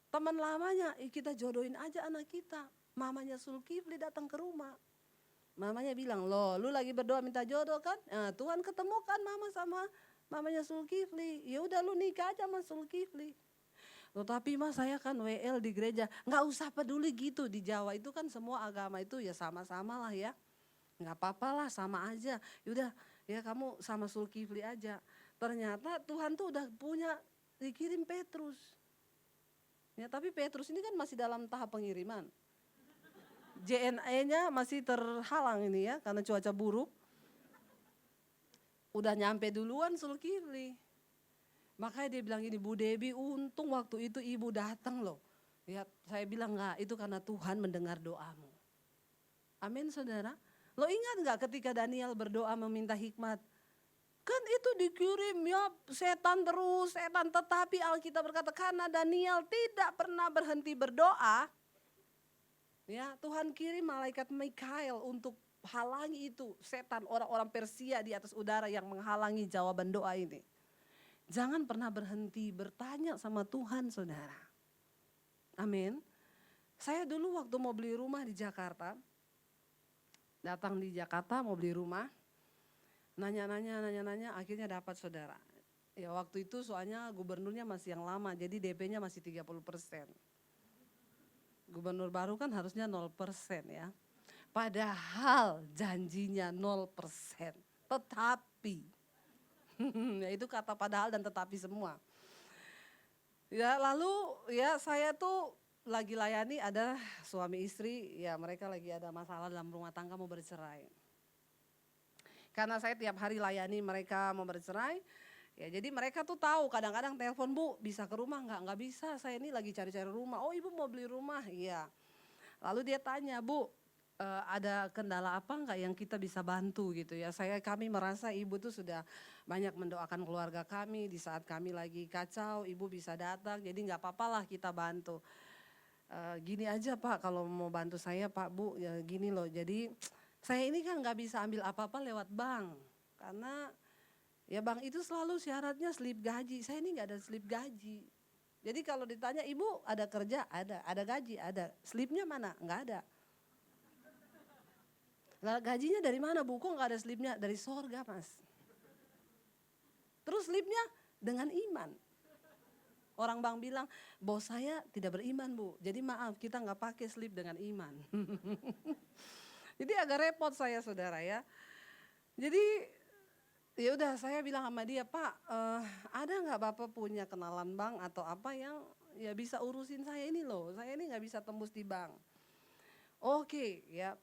[SPEAKER 1] teman lamanya. Kita jodohin aja anak kita. Mamanya Zulkifli datang ke rumah. Mamanya bilang, loh lu lagi berdoa minta jodoh kan? Nah, Tuhan ketemukan mama sama mamanya Zulkifli. Ya udah lu nikah aja sama Zulkifli. Loh tapi mas saya kan WL di gereja. Gak usah peduli gitu, di Jawa itu kan semua agama itu ya sama-sama lah ya. Nggak apa-apa lah, sama aja. Yaudah, ya kamu sama Zulkifli aja. Ternyata Tuhan tuh udah punya dikirim Petrus. Ya, tapi Petrus ini kan masih dalam tahap pengiriman. JNE-nya masih terhalang ini ya, karena cuaca buruk. Udah nyampe duluan Zulkifli. Makanya dia bilang gini, Bu Debi untung waktu itu ibu datang loh. Ya, saya bilang enggak, itu karena Tuhan mendengar doamu. Amin saudara. Lo ingat enggak ketika Daniel berdoa meminta hikmat? Kan itu dikirim ya setan terus, setan. Tetapi Alkitab berkata karena Daniel tidak pernah berhenti berdoa. Ya, Tuhan kirim malaikat Mikael untuk halangi itu setan, orang-orang Persia di atas udara yang menghalangi jawaban doa ini. Jangan pernah berhenti bertanya sama Tuhan saudara. Amin. Saya dulu waktu mau beli rumah di Jakarta, datang di Jakarta mau beli rumah, nanya-nanya, akhirnya dapat saudara. Ya waktu itu soalnya gubernurnya masih yang lama, jadi DP-nya masih 30%. Gubernur baru kan harusnya 0% ya. Padahal janjinya 0%, tetapi ya itu kata padahal dan tetapi semua. Ya lalu ya saya tuh lagi layani ada suami istri, ya mereka lagi ada masalah dalam rumah tangga mau bercerai. Karena saya tiap hari layani mereka mau bercerai, ya jadi mereka tuh tahu kadang-kadang telepon, Bu bisa ke rumah nggak bisa, saya ini lagi cari-cari rumah. Oh ibu mau beli rumah, iya. Lalu dia tanya, Bu ada kendala apa enggak yang kita bisa bantu gitu ya. Kami merasa ibu tuh sudah banyak mendoakan keluarga kami di saat kami lagi kacau, ibu bisa datang, jadi nggak apa-apa lah kita bantu. Gini aja Pak kalau mau bantu saya Pak Bu, ya gini loh, jadi saya ini kan nggak bisa ambil apa-apa lewat bank. Karena ya bank itu selalu syaratnya slip gaji, saya ini nggak ada slip gaji. Jadi kalau ditanya ibu ada kerja, ada gaji, ada, slipnya mana? Nggak ada. Lah gajinya dari mana Bu? Kok nggak ada slipnya? Dari sorga Mas. Terus slipnya dengan iman. Orang bank bilang, bos saya tidak beriman Bu. Jadi maaf kita nggak pakai slip dengan iman. Jadi agak repot saya saudara ya. Jadi ya udah saya bilang sama dia, Pak ada nggak Bapak punya kenalan bank atau apa yang ya bisa urusin saya ini loh. Saya ini nggak bisa tembus di bank. Oke ya.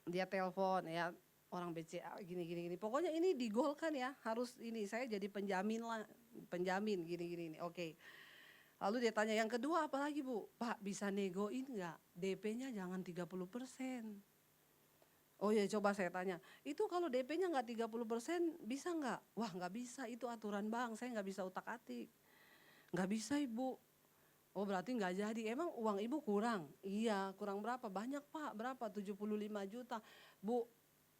[SPEAKER 1] Dia telepon ya orang BCA gini. Pokoknya ini digolkan ya, harus ini saya jadi penjamin lah, penjamin gini. Oke. Lalu dia tanya yang kedua apa lagi Bu? Pak bisa negoin enggak? DP-nya jangan 30%. Oh ya coba saya tanya, itu kalau DP-nya enggak 30% bisa enggak? Wah enggak bisa, itu aturan bank, saya enggak bisa utak-atik. Enggak bisa Ibu. Oh berarti nggak jadi, emang uang ibu kurang? Iya kurang berapa? Banyak Pak, berapa? 75 juta. Bu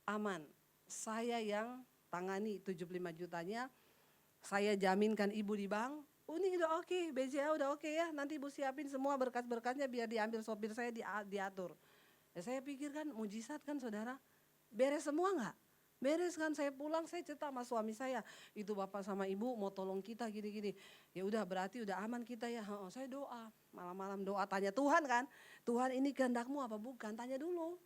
[SPEAKER 1] aman, saya yang tangani 75 jutanya, saya jaminkan ibu di bank. Ini udah oke, BCA udah oke ya, nanti ibu siapin semua berkas-berkasnya biar diambil sopir saya diatur. Ya saya pikir kan mujizat kan saudara, beres semua nggak? Beres kan, saya pulang saya cerita sama suami saya, itu bapak sama ibu mau tolong kita gini. Ya udah berarti udah aman kita ya. Saya doa, malam-malam doa tanya Tuhan kan. Tuhan ini kehendakmu apa bukan? Tanya dulu.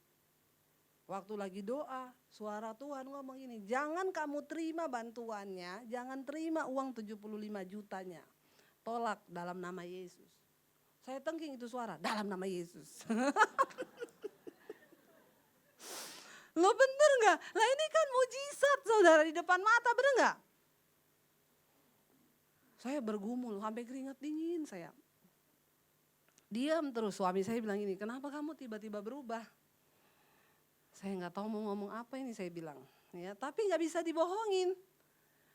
[SPEAKER 1] Waktu lagi doa, suara Tuhan ngomong gini, jangan kamu terima bantuannya, jangan terima uang 75 jutanya. Tolak dalam nama Yesus. Saya tengking itu suara, dalam nama Yesus. Lo bener gak? Lah ini kan mujizat saudara di depan mata, bener gak? Saya bergumul sampai keringat dingin saya. Diam terus, suami saya bilang ini, kenapa kamu tiba-tiba berubah? Saya gak tahu mau ngomong apa ini saya bilang. Ya, tapi gak bisa dibohongin.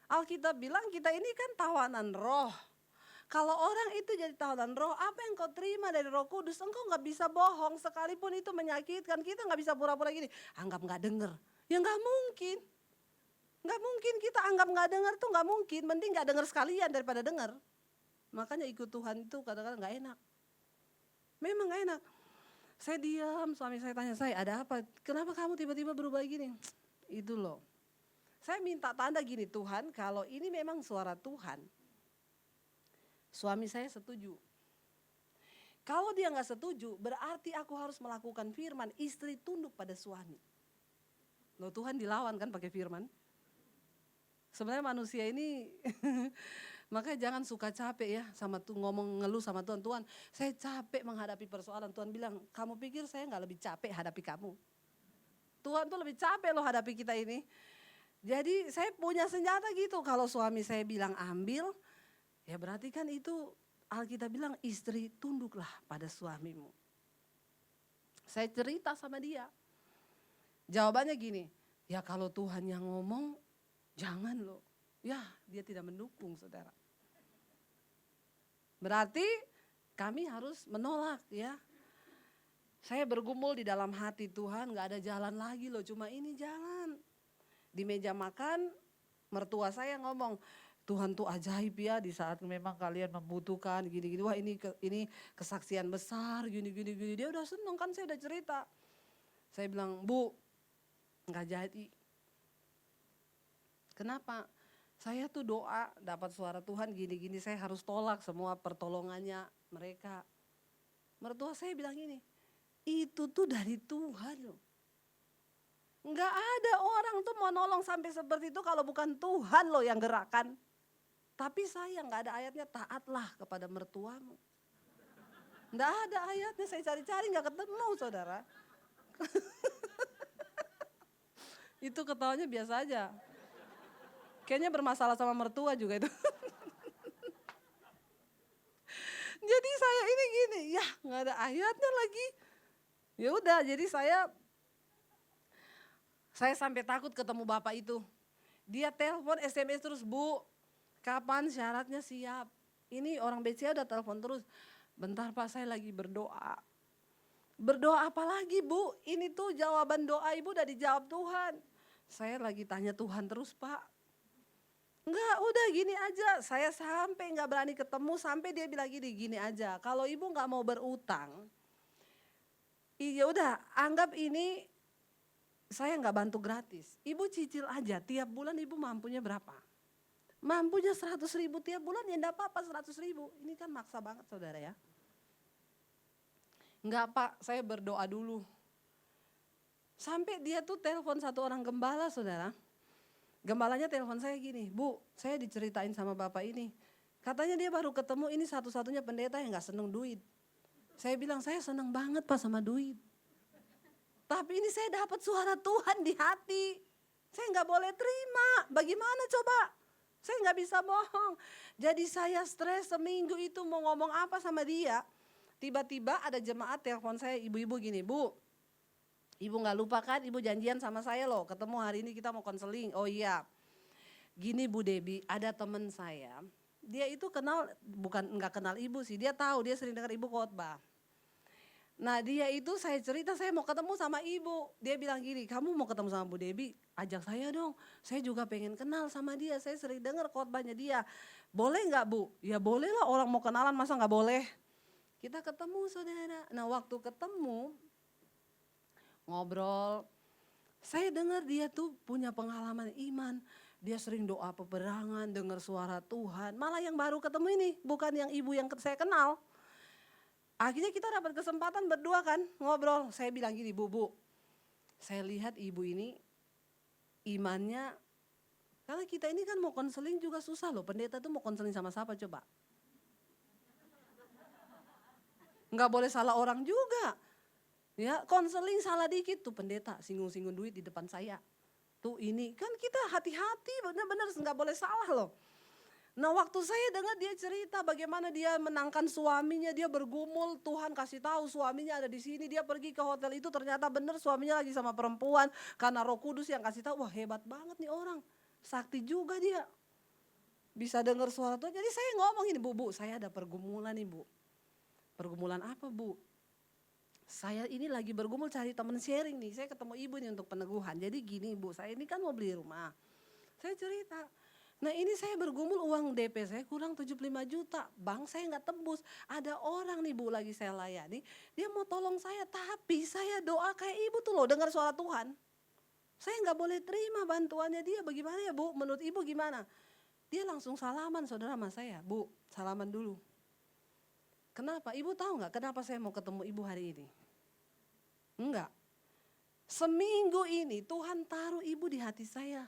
[SPEAKER 1] Alkitab bilang kita ini kan tawanan roh. Kalau orang itu jadi tawanan roh, apa yang kau terima dari Roh Kudus, engkau gak bisa bohong, sekalipun itu menyakitkan, kita gak bisa pura-pura gini, anggap gak denger. Ya gak mungkin. Gak mungkin kita anggap gak denger tuh gak mungkin, mending gak denger sekalian daripada denger. Makanya ikut Tuhan itu kadang-kadang gak enak. Memang gak enak. Saya diam, suami saya tanya, saya ada apa? Kenapa kamu tiba-tiba berubah gini? Itu loh. Saya minta tanda gini, Tuhan kalau ini memang suara Tuhan, suami saya setuju. Kalau dia gak setuju, berarti aku harus melakukan firman, istri tunduk pada suami. Loh Tuhan dilawan kan pakai firman. Sebenarnya manusia ini makanya jangan suka capek ya sama tuh ngomong ngeluh sama Tuhan. Tuhan, saya capek menghadapi persoalan. Tuhan bilang, kamu pikir saya nggak lebih capek hadapi kamu? Tuhan tuh lebih capek loh hadapi kita ini. Jadi saya punya senjata gitu. Kalau suami saya bilang ambil, ya berarti kan itu Alkitab bilang istri tunduklah pada suamimu. Saya cerita sama dia. Jawabannya gini, ya kalau Tuhan yang ngomong, jangan loh. Ya dia tidak mendukung saudara. Berarti kami harus menolak ya. Saya bergumul di dalam hati Tuhan, gak ada jalan lagi loh, cuma ini jalan. Di meja makan, mertua saya ngomong, Tuhan tuh ajaib ya di saat memang kalian membutuhkan gini-gini. Wah ini kesaksian besar gini-gini. Dia udah seneng kan saya udah cerita. Saya bilang, Bu, gak jadi. Kenapa? Saya tuh doa dapat suara Tuhan gini-gini, saya harus tolak semua pertolongannya mereka. Mertua saya bilang gini, itu tuh dari Tuhan loh. Enggak ada orang tuh mau nolong sampai seperti itu kalau bukan Tuhan loh yang gerakan. Tapi saya enggak ada ayatnya taatlah kepada mertuamu. Enggak ada ayatnya, saya cari-cari enggak ketemu saudara. Itu ketawanya biasa aja. Kayaknya bermasalah sama mertua juga itu. Jadi saya ini gini, ya nggak ada ayatnya lagi. Ya udah, jadi saya sampai takut ketemu bapak itu. Dia telepon SMS terus, Bu, kapan syaratnya siap? Ini orang BCA udah telepon terus. Bentar Pak, saya lagi berdoa. Berdoa apa lagi Bu? Ini tuh jawaban doa Ibu udah dijawab Tuhan. Saya lagi tanya Tuhan terus Pak. Enggak, udah gini aja. Saya sampai enggak berani ketemu, sampai dia bilang gini aja. Kalau ibu enggak mau berutang, ya udah anggap ini saya enggak bantu gratis. Ibu cicil aja, tiap bulan ibu mampunya berapa? Mampunya 100.000 tiap bulan, ya enggak apa-apa 100.000. Ini kan maksa banget saudara ya. Enggak Pak, saya berdoa dulu. Sampai dia tuh telepon satu orang gembala saudara. Gembalanya telepon saya gini, Bu, saya diceritain sama bapak ini. Katanya dia baru ketemu ini satu-satunya pendeta yang gak seneng duit. Saya bilang, saya seneng banget Pak sama duit. Tapi ini saya dapat suara Tuhan di hati. Saya gak boleh terima, bagaimana coba? Saya gak bisa bohong. Jadi saya stres seminggu itu mau ngomong apa sama dia. Tiba-tiba ada jemaat telepon saya, ibu-ibu gini, Bu. Ibu gak lupa kan, ibu janjian sama saya loh, ketemu hari ini kita mau konseling. Oh iya, gini Bu Debbie, ada teman saya, dia itu kenal, bukan gak kenal ibu sih, dia tahu, dia sering dengar ibu khotbah. Nah dia itu saya cerita, saya mau ketemu sama ibu. Dia bilang gini, kamu mau ketemu sama Bu Debbie, ajak saya dong. Saya juga pengen kenal sama dia, saya sering dengar khotbahnya dia. Boleh gak Bu? Ya boleh lah, orang mau kenalan masa gak boleh. Kita ketemu saudara, nah waktu ketemu, ngobrol, saya dengar dia tuh punya pengalaman iman. Dia sering doa peperangan, dengar suara Tuhan. Malah yang baru ketemu ini, bukan yang ibu yang saya kenal. Akhirnya kita dapat kesempatan berdua kan, ngobrol. Saya bilang gini, Bu, saya lihat ibu ini imannya, karena kita ini kan mau konseling juga susah loh. Pendeta tuh mau konseling sama siapa coba? Nggak boleh salah orang juga. Ya, konseling salah dikit tuh pendeta singgung-singgung duit di depan saya. Tuh ini kan kita hati-hati benar-benar nggak boleh salah loh. Nah waktu saya dengar dia cerita bagaimana dia menangkan suaminya, dia bergumul, Tuhan kasih tahu suaminya ada di sini, dia pergi ke hotel itu ternyata benar suaminya lagi sama perempuan karena Roh Kudus yang kasih tahu, wah hebat banget nih orang, sakti juga dia. Bisa dengar suara Tuhan, jadi saya ngomong ini, Bu, saya ada pergumulan nih Bu. Pergumulan apa Bu? Saya ini lagi bergumul cari teman sharing nih, saya ketemu ibu nih untuk peneguhan. Jadi gini Bu, saya ini kan mau beli rumah. Saya cerita, nah ini saya bergumul uang DP saya kurang 75 juta, bank saya nggak tembus. Ada orang nih Bu lagi saya layani, dia mau tolong saya tapi saya doa kayak ibu tuh loh dengar suara Tuhan. Saya nggak boleh terima bantuannya dia, bagaimana ya Bu, menurut ibu gimana? Dia langsung salaman saudara sama saya, Bu salaman dulu. Kenapa? Ibu tahu nggak kenapa saya mau ketemu ibu hari ini? Enggak. seminggu ini Tuhan taruh ibu di hati saya.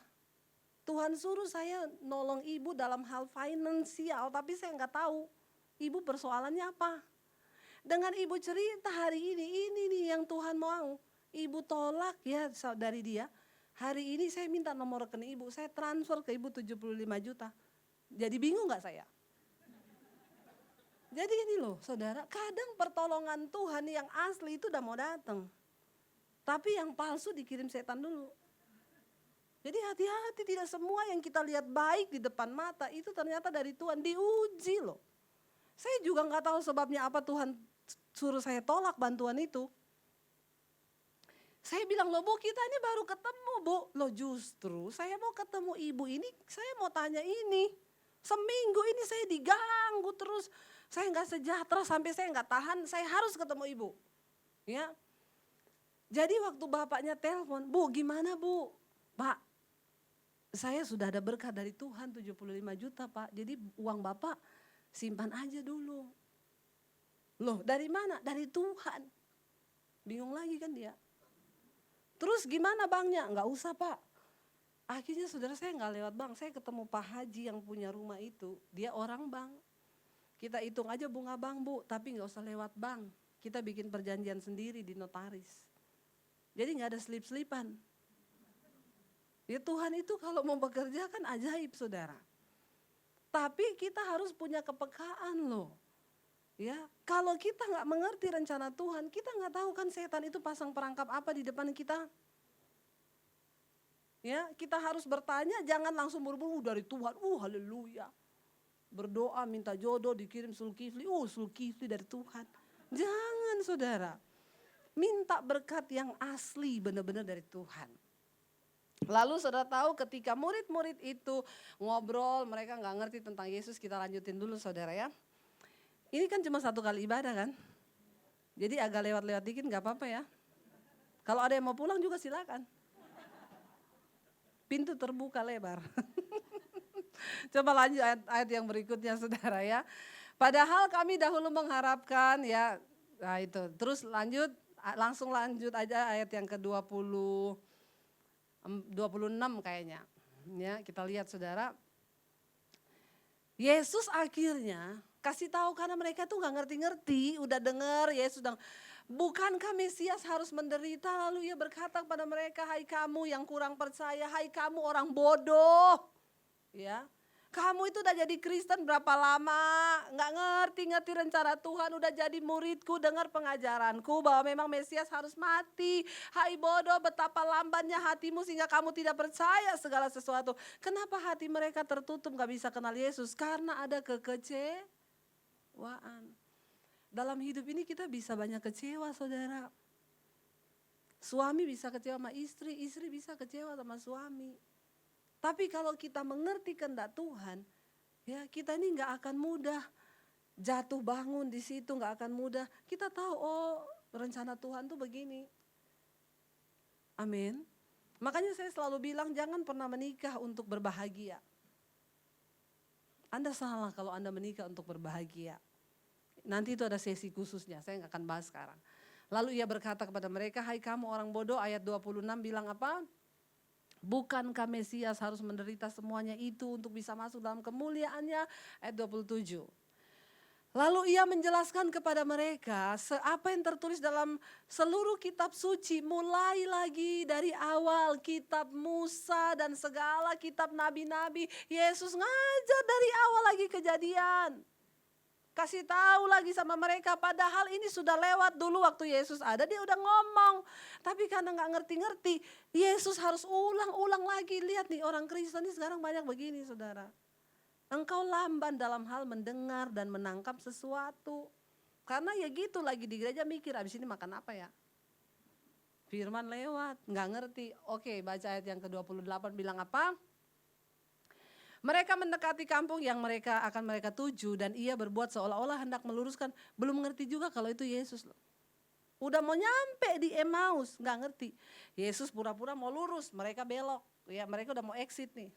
[SPEAKER 1] Tuhan suruh saya nolong ibu dalam hal finansial, tapi saya nggak tahu ibu persoalannya apa. Dengan ibu cerita hari ini nih yang Tuhan mau. Ibu tolak ya dari dia. Hari ini saya minta nomor rekening ibu, saya transfer ke ibu 75 juta. Jadi bingung gak saya? Jadi ini loh saudara, kadang pertolongan Tuhan yang asli itu udah mau datang. Tapi yang palsu dikirim setan dulu. Jadi hati-hati, tidak semua yang kita lihat baik di depan mata itu ternyata dari Tuhan, diuji loh. Saya juga gak tahu sebabnya apa Tuhan suruh saya tolak bantuan itu. Saya bilang, loh Bu, kita ini baru ketemu Bu. Loh justru saya mau ketemu ibu ini, saya mau tanya ini. Seminggu ini saya diganggu terus, saya gak sejahtera sampai saya gak tahan, saya harus ketemu ibu. Ya. Jadi waktu bapaknya telepon, Bu gimana Bu? Pak, saya sudah ada berkat dari Tuhan 75 juta Pak, jadi uang Bapak simpan aja dulu. Loh dari mana? Dari Tuhan. Bingung lagi kan dia. Terus gimana banknya? Enggak usah Pak. Akhirnya saudara saya enggak lewat bank. Saya ketemu Pak Haji yang punya rumah itu. Dia orang bank. Kita hitung aja bunga bank Bu. Tapi enggak usah lewat bank. Kita bikin perjanjian sendiri di notaris. Jadi enggak ada selip-selipan. Ya Tuhan itu kalau mau bekerja kan ajaib saudara. Tapi kita harus punya kepekaan loh. Ya, kalau kita nggak mengerti rencana Tuhan, kita nggak tahu kan setan itu pasang perangkap apa di depan kita. Ya, kita harus bertanya, jangan langsung buru-buru dari Tuhan. Haleluya. Berdoa minta jodoh dikirim Zulkifli, Zulkifli dari Tuhan. Jangan saudara. Minta berkat yang asli benar-benar dari Tuhan. Lalu saudara tahu ketika murid-murid itu ngobrol, mereka nggak ngerti tentang Yesus, kita lanjutin dulu saudara ya. Ini kan cuma 1 kali ibadah kan. Jadi agak lewat-lewat dikit gak apa-apa ya. Kalau ada yang mau pulang juga silakan. Pintu terbuka lebar. Coba lanjut ayat yang berikutnya saudara ya. Padahal kami dahulu mengharapkan ya. Nah itu terus langsung lanjut aja ayat yang ke-26 kayaknya. Ya kita lihat saudara. Yesus akhirnya kasih tahu karena mereka tuh gak ngerti-ngerti, udah dengar Yesus sedang, bukankah Mesias harus menderita? Lalu ia berkata kepada mereka, hai kamu yang kurang percaya, hai kamu orang bodoh. Ya, kamu itu udah jadi Kristen berapa lama? Gak ngerti-ngerti rencana Tuhan, udah jadi muridku, dengar pengajaranku bahwa memang Mesias harus mati. Hai bodoh, betapa lambannya hatimu sehingga kamu tidak percaya segala sesuatu. Kenapa hati mereka tertutup gak bisa kenal Yesus? Karena ada kekecewaan. Dalam hidup ini kita bisa banyak kecewa saudara. Suami bisa kecewa sama istri, istri bisa kecewa sama suami. Tapi kalau kita mengerti kehendak Tuhan, ya kita ini gak akan mudah jatuh bangun di situ, gak akan mudah. Kita tahu rencana Tuhan tuh begini. Amin. Makanya saya selalu bilang jangan pernah menikah untuk berbahagia. Anda salah kalau Anda menikah untuk berbahagia. Nanti itu ada sesi khususnya, saya gak akan bahas sekarang. Lalu ia berkata kepada mereka, hai kamu orang bodoh, ayat 26 bilang apa? Bukankah Mesias harus menderita semuanya itu untuk bisa masuk dalam kemuliaannya? Ayat 27. Lalu ia menjelaskan kepada mereka apa yang tertulis dalam seluruh kitab suci. Mulai lagi dari awal kitab Musa dan segala kitab nabi-nabi. Yesus ngajar dari awal lagi kejadian. Kasih tahu lagi sama mereka padahal ini sudah lewat dulu waktu Yesus ada dia udah ngomong. Tapi karena gak ngerti-ngerti Yesus harus ulang-ulang lagi. Lihat nih orang Kristen ini sekarang banyak begini saudara. Engkau lamban dalam hal mendengar dan menangkap sesuatu. Karena ya gitu lagi di gereja mikir abis ini makan apa ya. Firman lewat gak ngerti. Oke baca ayat yang ke-28 bilang apa? Mereka mendekati kampung yang akan mereka tuju dan ia berbuat seolah-olah hendak meluruskan. Belum ngerti juga kalau itu Yesus loh. Udah mau nyampe di Emmaus, gak ngerti. Yesus pura-pura mau lurus, mereka belok. Ya mereka udah mau exit nih.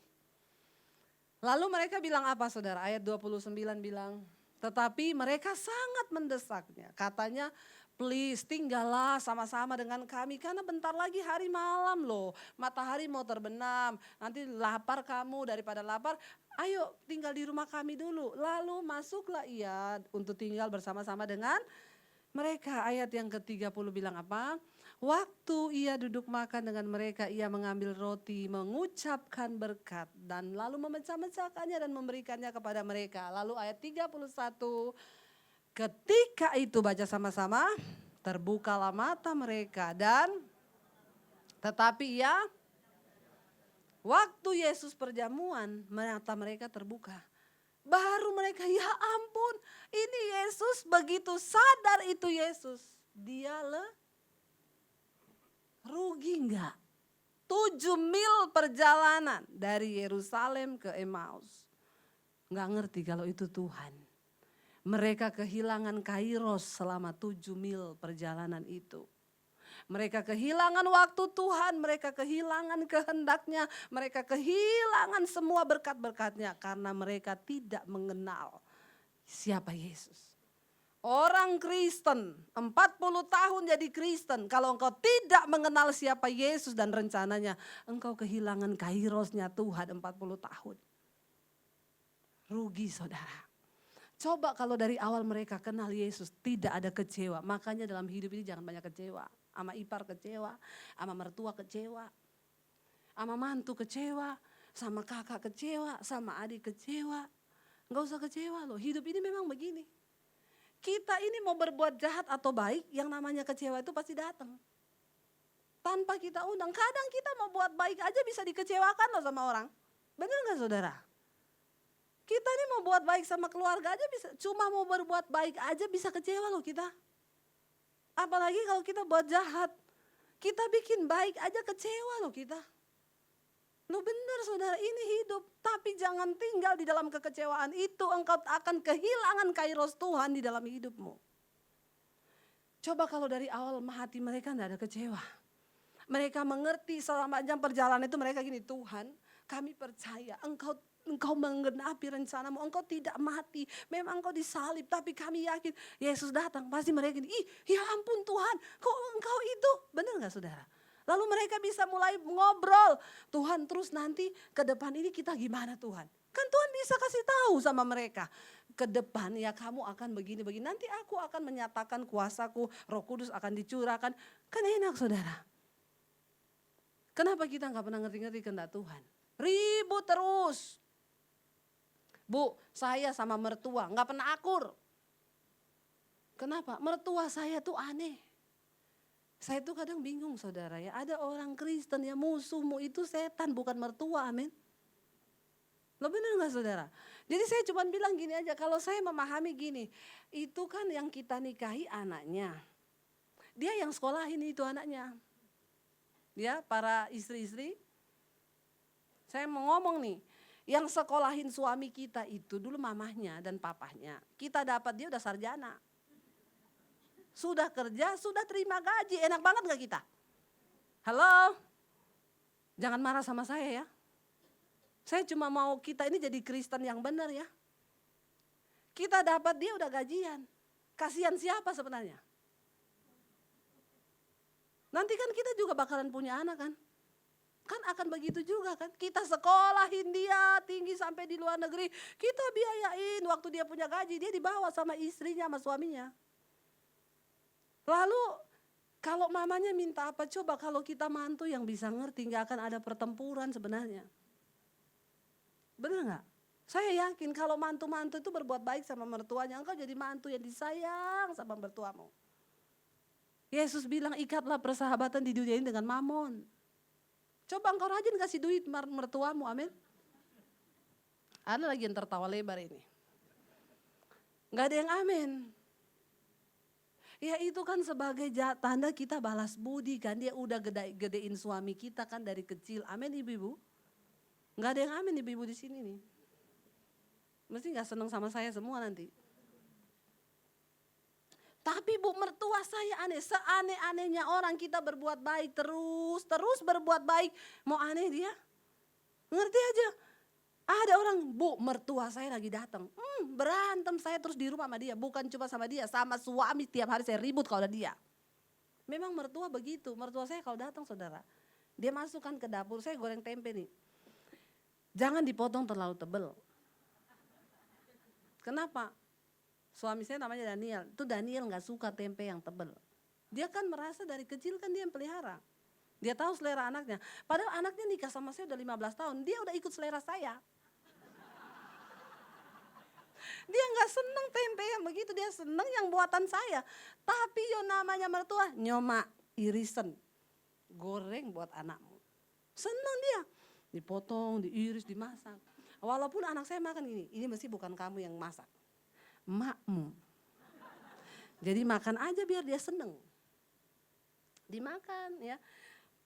[SPEAKER 1] Lalu mereka bilang apa saudara? Ayat 29 bilang, tetapi mereka sangat mendesaknya. Katanya please tinggallah sama-sama dengan kami karena bentar lagi hari malam loh. Matahari mau terbenam, nanti lapar kamu, daripada lapar ayo tinggal di rumah kami dulu. Lalu masuklah ia untuk tinggal bersama-sama dengan mereka. Ayat yang ke-30 bilang apa? Waktu ia duduk makan dengan mereka, ia mengambil roti, mengucapkan berkat dan lalu memecah-mecahkannya dan memberikannya kepada mereka. Lalu ayat 31, ketika itu baca sama-sama, terbukalah mata mereka dan tetapi ia, waktu Yesus perjamuan, mata mereka terbuka. Baru mereka, ya ampun, ini Yesus, begitu sadar itu Yesus. Dia rugi enggak? 7 mil perjalanan dari Yerusalem ke Emmaus. Enggak ngerti kalau itu Tuhan. Mereka kehilangan Kairos selama 7 mil perjalanan itu. Mereka kehilangan waktu Tuhan, mereka kehilangan kehendaknya, mereka kehilangan semua berkat-berkatnya karena mereka tidak mengenal siapa Yesus. Orang Kristen 40 tahun jadi Kristen, kalau engkau tidak mengenal siapa Yesus dan rencananya, engkau kehilangan kairosnya Tuhan 40 tahun. Rugi saudara. Coba kalau dari awal mereka kenal Yesus, tidak ada kecewa. Makanya dalam hidup ini jangan banyak kecewa. Sama ipar kecewa, sama mertua kecewa, sama mantu kecewa, sama kakak kecewa, sama adik kecewa. Enggak usah kecewa loh, hidup ini memang begini. Kita ini mau berbuat jahat atau baik, yang namanya kecewa itu pasti datang. Tanpa kita undang, kadang kita mau buat baik aja bisa dikecewakan loh sama orang. Benar gak saudara? Kita ini mau buat baik sama keluarga aja bisa, cuma mau berbuat baik aja bisa kecewa loh kita. Apalagi kalau kita buat jahat, kita bikin baik aja kecewa loh kita. Loh benar saudara, ini hidup, tapi jangan tinggal di dalam kekecewaan itu, engkau akan kehilangan kairos Tuhan di dalam hidupmu. Coba kalau dari awal hati mereka tidak ada kecewa. Mereka mengerti selama jam perjalanan itu mereka gini, Tuhan kami percaya Engkau menggenapi rencanamu, engkau tidak mati. Memang engkau disalib, tapi kami yakin Yesus datang. Pasti mereka gini, ya ampun Tuhan, kok engkau itu? Benar gak saudara? Lalu mereka bisa mulai ngobrol. Tuhan terus nanti ke depan ini kita gimana Tuhan? Kan Tuhan bisa kasih tahu sama mereka. Ke depan ya kamu akan begini-begini. Nanti aku akan menyatakan kuasaku, Roh Kudus akan dicurahkan. Kan enak saudara. Kenapa kita gak pernah ngerti-ngerti kehendak Tuhan? Ribut terus. Bu, saya sama mertua gak pernah akur. Kenapa? Mertua saya tuh aneh. Saya tuh kadang bingung saudara ya. Ada orang Kristen ya, musuhmu itu setan bukan mertua, amin. Lo bener gak saudara? Jadi saya cuma bilang gini aja, kalau saya memahami gini. Itu kan yang kita nikahi anaknya. Dia yang sekolahin itu anaknya. Ya, para istri-istri. Saya mau ngomong nih. Yang sekolahin suami kita itu dulu mamahnya dan papahnya. Kita dapat dia udah sarjana. Sudah kerja, sudah terima gaji. Enak banget gak kita? Halo? Jangan marah sama saya ya. Saya cuma mau kita ini jadi Kristen yang benar ya. Kita dapat dia udah gajian. Kasihan siapa sebenarnya? Nanti kan kita juga bakalan punya anak kan? Kan akan begitu juga kan. Kita sekolahin dia tinggi sampai di luar negeri. Kita biayain waktu dia punya gaji. Dia dibawa sama istrinya sama suaminya. Lalu kalau mamanya minta apa, coba kalau kita mantu yang bisa ngerti. Gak akan ada pertempuran sebenarnya. Benar gak? Saya yakin kalau mantu-mantu itu berbuat baik sama mertuanya. Engkau jadi mantu yang disayang sama mertuamu. Yesus bilang ikatlah persahabatan di dunia ini dengan mamon. Coba engkau rajin kasih duit mertuamu, amin. Ada lagi yang tertawa lebar ini. Gak ada yang amin. Ya itu kan sebagai tanda kita balas budi kan. Dia udah gedein suami kita kan dari kecil. Amin ibu-ibu. Gak ada yang amin ibu-ibu di sini nih. Mesti gak seneng sama saya semua nanti. Tapi bu, mertua saya aneh, seaneh-anehnya orang kita berbuat baik terus berbuat baik. Mau aneh dia? Ngerti aja. Ada orang, Bu, mertua saya lagi datang. Berantem saya terus di rumah sama dia. Bukan cuma sama dia, sama suami tiap hari saya ribut kalau ada dia. Memang mertua begitu. Mertua saya kalau datang saudara, dia masukkan ke dapur, saya goreng tempe nih. Jangan dipotong terlalu tebal. Kenapa? Suami saya namanya Daniel. Itu Daniel gak suka tempe yang tebal. Dia kan merasa dari kecil kan dia yang pelihara. Dia tahu selera anaknya. Padahal anaknya nikah sama saya udah 15 tahun. Dia udah ikut selera saya. Dia gak seneng tempe yang begitu. Dia seneng yang buatan saya. Tapi namanya mertua, nyoma irisan. Goreng buat anakmu. Seneng dia. Dipotong, diiris, dimasak. Walaupun anak saya makan gini. Ini mesti bukan kamu yang masak. Makmu. Jadi makan aja biar dia seneng. Dimakan ya.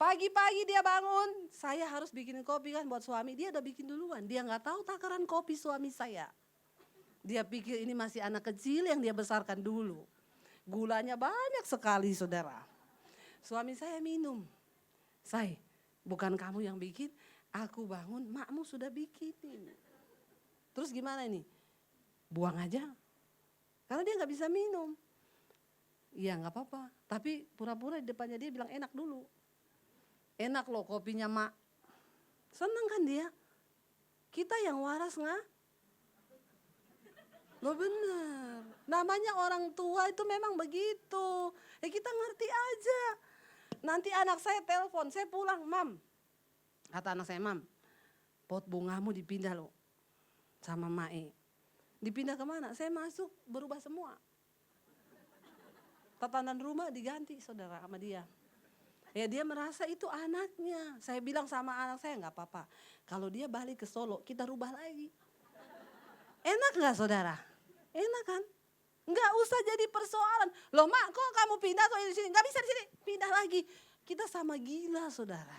[SPEAKER 1] Pagi-pagi dia bangun, saya harus bikinin kopi kan buat suami. Dia udah bikin duluan, dia gak tahu takaran kopi suami saya. Dia pikir ini masih anak kecil yang dia besarkan dulu. Gulanya banyak sekali saudara. Suami saya minum. Say, bukan kamu yang bikin, aku bangun, makmu sudah bikinin. Terus gimana ini? Buang aja. Karena dia gak bisa minum. Iya gak apa-apa, tapi pura-pura di depannya dia bilang enak dulu. Enak loh kopinya mak. Seneng kan dia? Kita yang waras nggak? Loh bener. Namanya orang tua itu memang begitu. Kita ngerti aja. Nanti anak saya telepon, saya pulang, Mam. Kata anak saya, Mam, pot bungamu dipindah loh sama Mae. Dipindah kemana? Saya masuk berubah semua. Tatanan rumah diganti saudara sama dia. Ya dia merasa itu anaknya. Saya bilang sama anak saya gak apa-apa. Kalau dia balik ke Solo kita rubah lagi. Enak gak saudara? Enak kan? Gak usah jadi persoalan. Loh mak kok kamu pindah kok di sini? Gak bisa di sini. Pindah lagi. Kita sama gila saudara.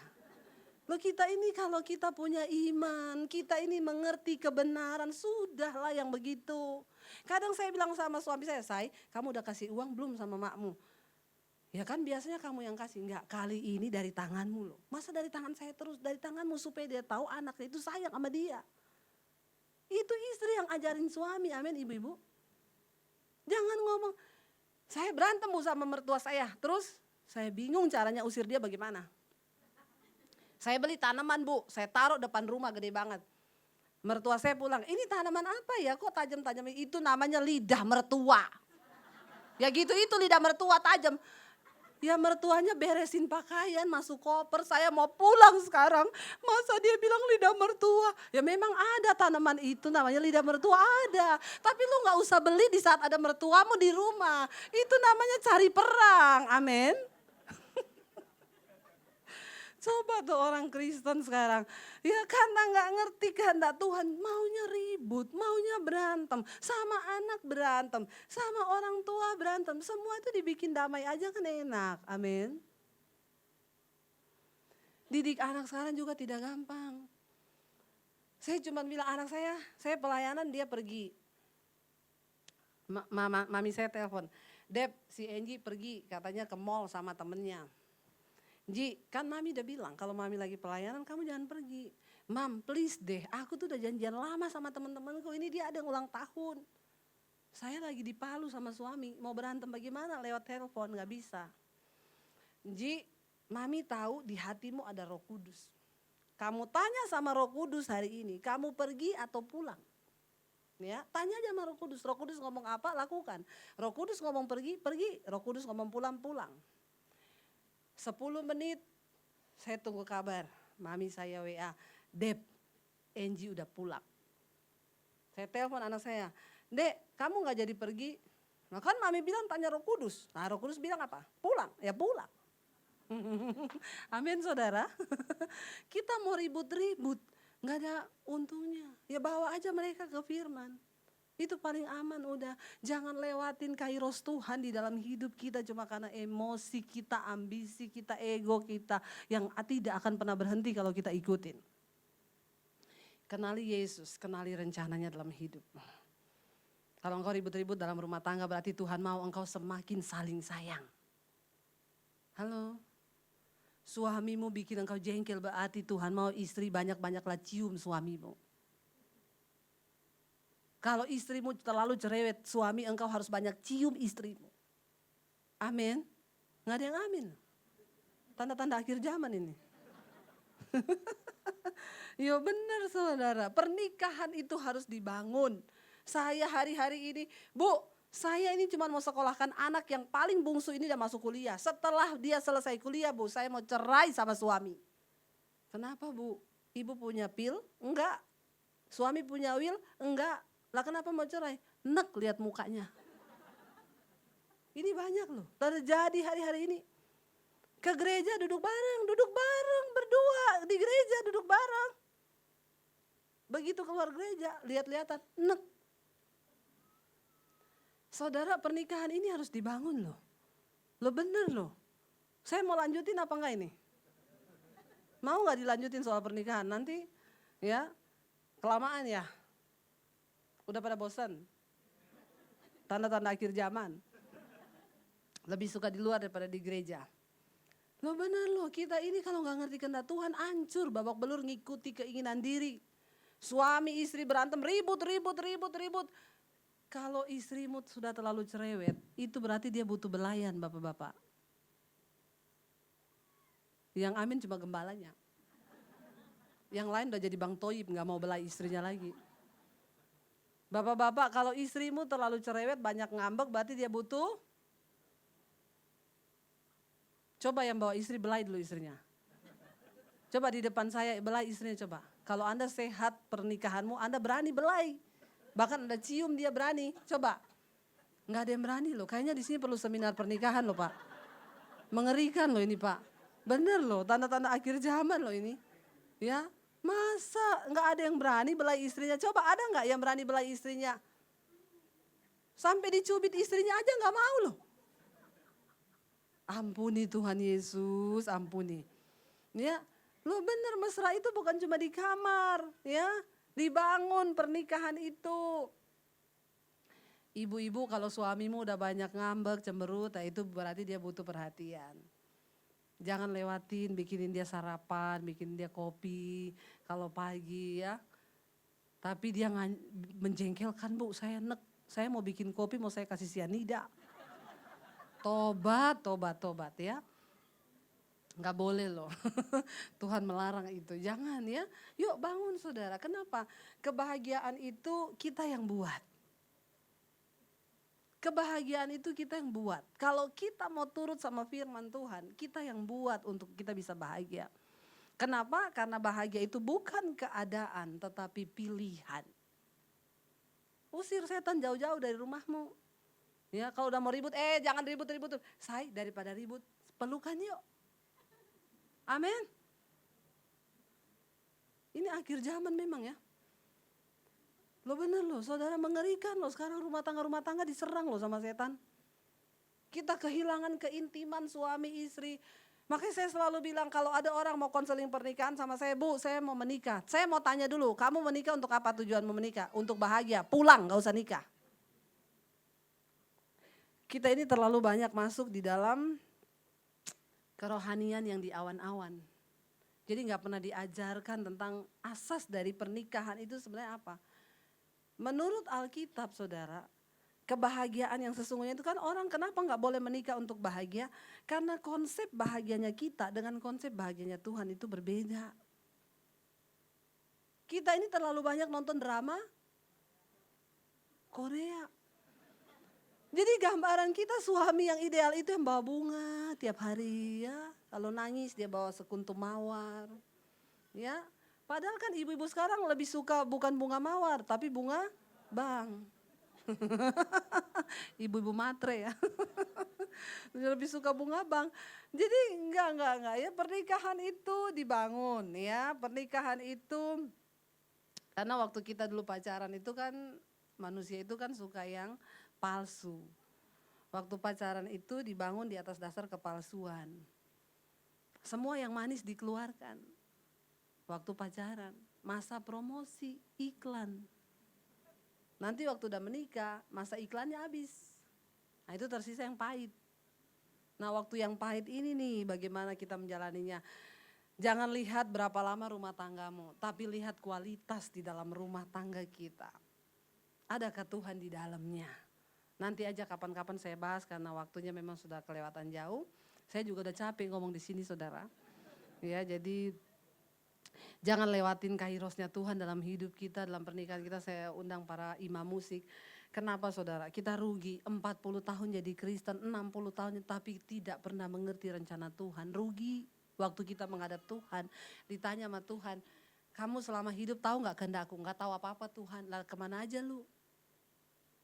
[SPEAKER 1] Loh kita ini kalau kita punya iman. Kita ini mengerti kebenaran. Sudahlah yang begitu. Kadang saya bilang sama suami saya, Say, kamu udah kasih uang belum sama makmu? Ya kan biasanya kamu yang kasih, enggak, kali ini dari tanganmu loh. Masa dari tangan saya terus, dari tanganmu supaya dia tahu anaknya itu sayang sama dia. Itu istri yang ajarin suami, amin ibu-ibu. Jangan ngomong, saya berantem sama mertua saya, terus saya bingung caranya usir dia bagaimana. Saya beli tanaman bu, saya taruh depan rumah gede banget. Mertua saya pulang, ini tanaman apa ya kok tajam-tajam, itu namanya lidah mertua. Ya gitu itu lidah mertua tajam. Ya mertuanya beresin pakaian, masuk koper, saya mau pulang sekarang. Masa dia bilang lidah mertua? Ya memang ada tanaman itu namanya lidah mertua ada. Tapi lu gak usah beli di saat ada mertuamu di rumah. Itu namanya cari perang, amin. Coba tuh orang Kristen sekarang, ya karena gak ngerti kehendak Tuhan, maunya ribut, maunya berantem, sama anak berantem, sama orang tua berantem, semua itu dibikin damai aja kan enak, amin. Didik anak sekarang juga tidak gampang. Saya cuma bilang anak saya pelayanan dia pergi. Mami saya telepon, Dep si Angie pergi katanya ke mall sama temennya. Ji, kan mami udah bilang kalau mami lagi pelayanan kamu jangan pergi. Mam, please deh, aku tuh udah janjian lama sama teman-temanku, ini dia ada yang ulang tahun. Saya lagi di Palu sama suami, mau berantem bagaimana lewat telepon, gak bisa. Ji, mami tahu di hatimu ada Roh Kudus. Kamu tanya sama Roh Kudus hari ini, kamu pergi atau pulang? Ya, tanya aja sama Roh Kudus ngomong apa, lakukan. Roh Kudus ngomong pergi, pergi. Roh Kudus ngomong pulang, pulang. 10 menit saya tunggu kabar, mami saya WA, Dep, Angie udah pulang. Saya telepon anak saya, Dek kamu gak jadi pergi? Nah kan mami bilang tanya Roh Kudus, nah Roh Kudus bilang apa? Pulang, ya pulang. Amin saudara. Kita mau ribut-ribut, gak ada untungnya. Ya bawa aja mereka ke firman. Itu paling aman udah. Jangan lewatin kairos Tuhan di dalam hidup kita cuma karena emosi kita, ambisi kita, ego kita yang tidak akan pernah berhenti kalau kita ikutin. Kenali Yesus, kenali rencananya dalam hidup. Kalau engkau ribut-ribut dalam rumah tangga berarti Tuhan mau engkau semakin saling sayang. Halo? Suamimu bikin engkau jengkel berarti Tuhan mau istri banyak-banyaklah cium suamimu. Kalau istrimu terlalu cerewet, suami engkau harus banyak cium istrimu. Amin. Nggak ada yang amin. Tanda-tanda akhir zaman ini. Ya benar saudara, pernikahan itu harus dibangun. Saya hari-hari ini, Bu, saya ini cuma mau sekolahkan anak yang paling bungsu ini udah masuk kuliah. Setelah dia selesai kuliah, Bu, saya mau cerai sama suami. Kenapa, Bu? Ibu punya pil? Enggak. Suami punya will? Enggak. Lah kenapa mau cerai? Nek lihat mukanya. Ini banyak loh, terjadi hari-hari ini. Ke gereja duduk bareng, berdua di gereja duduk bareng. Begitu keluar gereja, lihat-lihatan, nek. Saudara, pernikahan ini harus dibangun loh. Lo bener loh. Saya mau lanjutin apa enggak ini? Mau nggak dilanjutin soal pernikahan? Nanti ya kelamaan ya. Udah pada bosan? Tanda-tanda akhir zaman. Lebih suka di luar daripada di gereja. Lo bener loh, kita ini kalau nggak ngerti kehendak Tuhan hancur, babak belur ngikuti keinginan diri. Suami istri berantem ribut. Kalau istrimu sudah terlalu cerewet, itu berarti dia butuh belayan bapak-bapak. Yang amin cuma gembalanya. Yang lain udah jadi Bang Toyib, nggak mau belai istrinya lagi. Bapak-bapak, kalau istrimu terlalu cerewet, banyak ngambek, berarti dia butuh. Coba yang bawa istri belai dulu istrinya. Coba di depan saya belai istrinya coba. Kalau Anda sehat pernikahanmu, Anda berani belai. Bahkan Anda cium dia berani. Coba. Nggak ada yang berani loh. Kayaknya di sini perlu seminar pernikahan loh Pak. Mengerikan loh ini Pak. Bener loh, tanda-tanda akhir zaman loh ini. Ya, masa nggak ada yang berani belai istrinya? Coba ada nggak yang berani belai istrinya? Sampai dicubit istrinya aja nggak mau loh. Ampuni Tuhan Yesus, ampuni. Ya, lo bener mesra itu bukan cuma di kamar, ya. Dibangun pernikahan itu. Ibu-ibu kalau suamimu udah banyak ngambek, cemberut, nah itu berarti dia butuh perhatian. Jangan lewatin, bikinin dia sarapan, bikinin dia kopi kalau pagi ya. Tapi dia menjengkelkan, Bu, saya mau bikin kopi mau saya kasih sianida. Tobat ya. Enggak boleh loh. Tuhan melarang itu. Jangan ya. Yuk bangun saudara. Kenapa? Kebahagiaan itu kita yang buat. Kebahagiaan itu kita yang buat. Kalau kita mau turut sama firman Tuhan, kita yang buat untuk kita bisa bahagia. Kenapa? Karena bahagia itu bukan keadaan tetapi pilihan. Usir setan jauh-jauh dari rumahmu. Ya, kalau udah mau ribut, jangan ribut. Say, daripada ribut, pelukan yuk. Amin. Ini akhir zaman memang ya. Lo bener loh, saudara, mengerikan loh. Sekarang rumah tangga diserang loh sama setan. Kita kehilangan keintiman suami istri. Makanya saya selalu bilang kalau ada orang mau konseling pernikahan sama saya, Bu, saya mau menikah. Saya mau tanya dulu, kamu menikah untuk apa tujuanmu menikah? Untuk bahagia, pulang gak usah nikah. Kita ini terlalu banyak masuk di dalam kerohanian yang di awan-awan. Jadi gak pernah diajarkan tentang asas dari pernikahan itu sebenarnya apa. Menurut Alkitab saudara, kebahagiaan yang sesungguhnya itu kan orang kenapa gak boleh menikah untuk bahagia? Karena konsep bahagianya kita dengan konsep bahagianya Tuhan itu berbeda. Kita ini terlalu banyak nonton drama Korea. Jadi gambaran kita suami yang ideal itu yang bawa bunga tiap hari ya. Kalau nangis dia bawa sekuntum mawar. Ya. Padahal kan ibu-ibu sekarang lebih suka bukan bunga mawar tapi bunga bang. Ibu-ibu matre ya. Lebih suka bunga bang. Jadi enggak ya, pernikahan itu dibangun ya. Pernikahan itu karena waktu kita dulu pacaran itu kan manusia itu kan suka yang palsu. Waktu pacaran itu dibangun di atas dasar kepalsuan. Semua yang manis dikeluarkan. Waktu pacaran, masa promosi, iklan. Nanti waktu udah menikah, masa iklannya habis. Nah itu tersisa yang pahit. Nah waktu yang pahit ini nih bagaimana kita menjalaninya. Jangan lihat berapa lama rumah tanggamu, tapi lihat kualitas di dalam rumah tangga kita. Adakah Tuhan di dalamnya? Nanti aja kapan-kapan saya bahas karena waktunya memang sudah kelewatan jauh. Saya juga udah capek ngomong di sini saudara. Ya, jadi jangan lewatin kairosnya Tuhan dalam hidup kita, dalam pernikahan kita. Saya undang para imam musik. Kenapa saudara? Kita rugi 40 tahun jadi Kristen, 60 tahun tapi tidak pernah mengerti rencana Tuhan. Rugi waktu kita menghadap Tuhan. Ditanya sama Tuhan, kamu selama hidup tahu gak kehendakku? Gak tahu apa-apa Tuhan, lah kemana aja lu?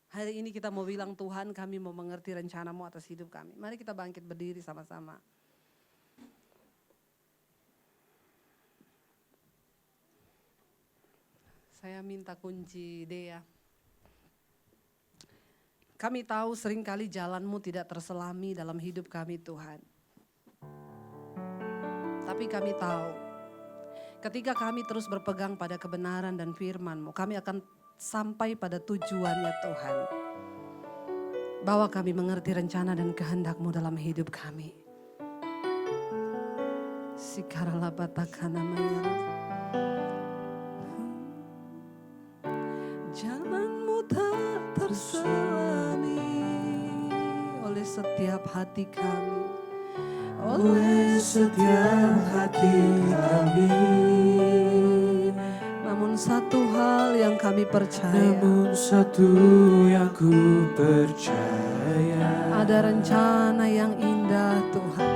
[SPEAKER 1] Hari ini kita mau bilang Tuhan kami mau mengerti rencanamu atas hidup kami. Mari kita bangkit berdiri sama-sama. Saya minta kunci Dea. Kami tahu seringkali jalanmu tidak terselami dalam hidup kami Tuhan. Tapi kami tahu ketika kami terus berpegang pada kebenaran dan firman-Mu, kami akan sampai pada tujuannya Tuhan. Bahwa kami mengerti rencana dan kehendak-Mu dalam hidup kami. Sikarala batakana mayara. Jalanmu tak terselami oleh setiap hati kami.
[SPEAKER 2] Oleh setiap hati kami.
[SPEAKER 1] Namun satu hal yang kami percaya.
[SPEAKER 2] Namun satu yang ku percaya.
[SPEAKER 1] Ada rencana yang indah Tuhan.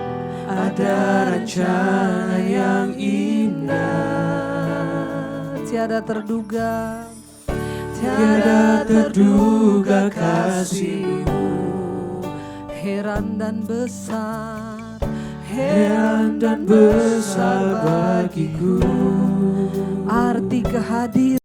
[SPEAKER 2] Ada rencana yang indah.
[SPEAKER 1] Tiada terduga.
[SPEAKER 2] Tiada terduga kasih-Mu.
[SPEAKER 1] Heran dan besar.
[SPEAKER 2] Heran dan besar bagiku.
[SPEAKER 1] Arti kehadiran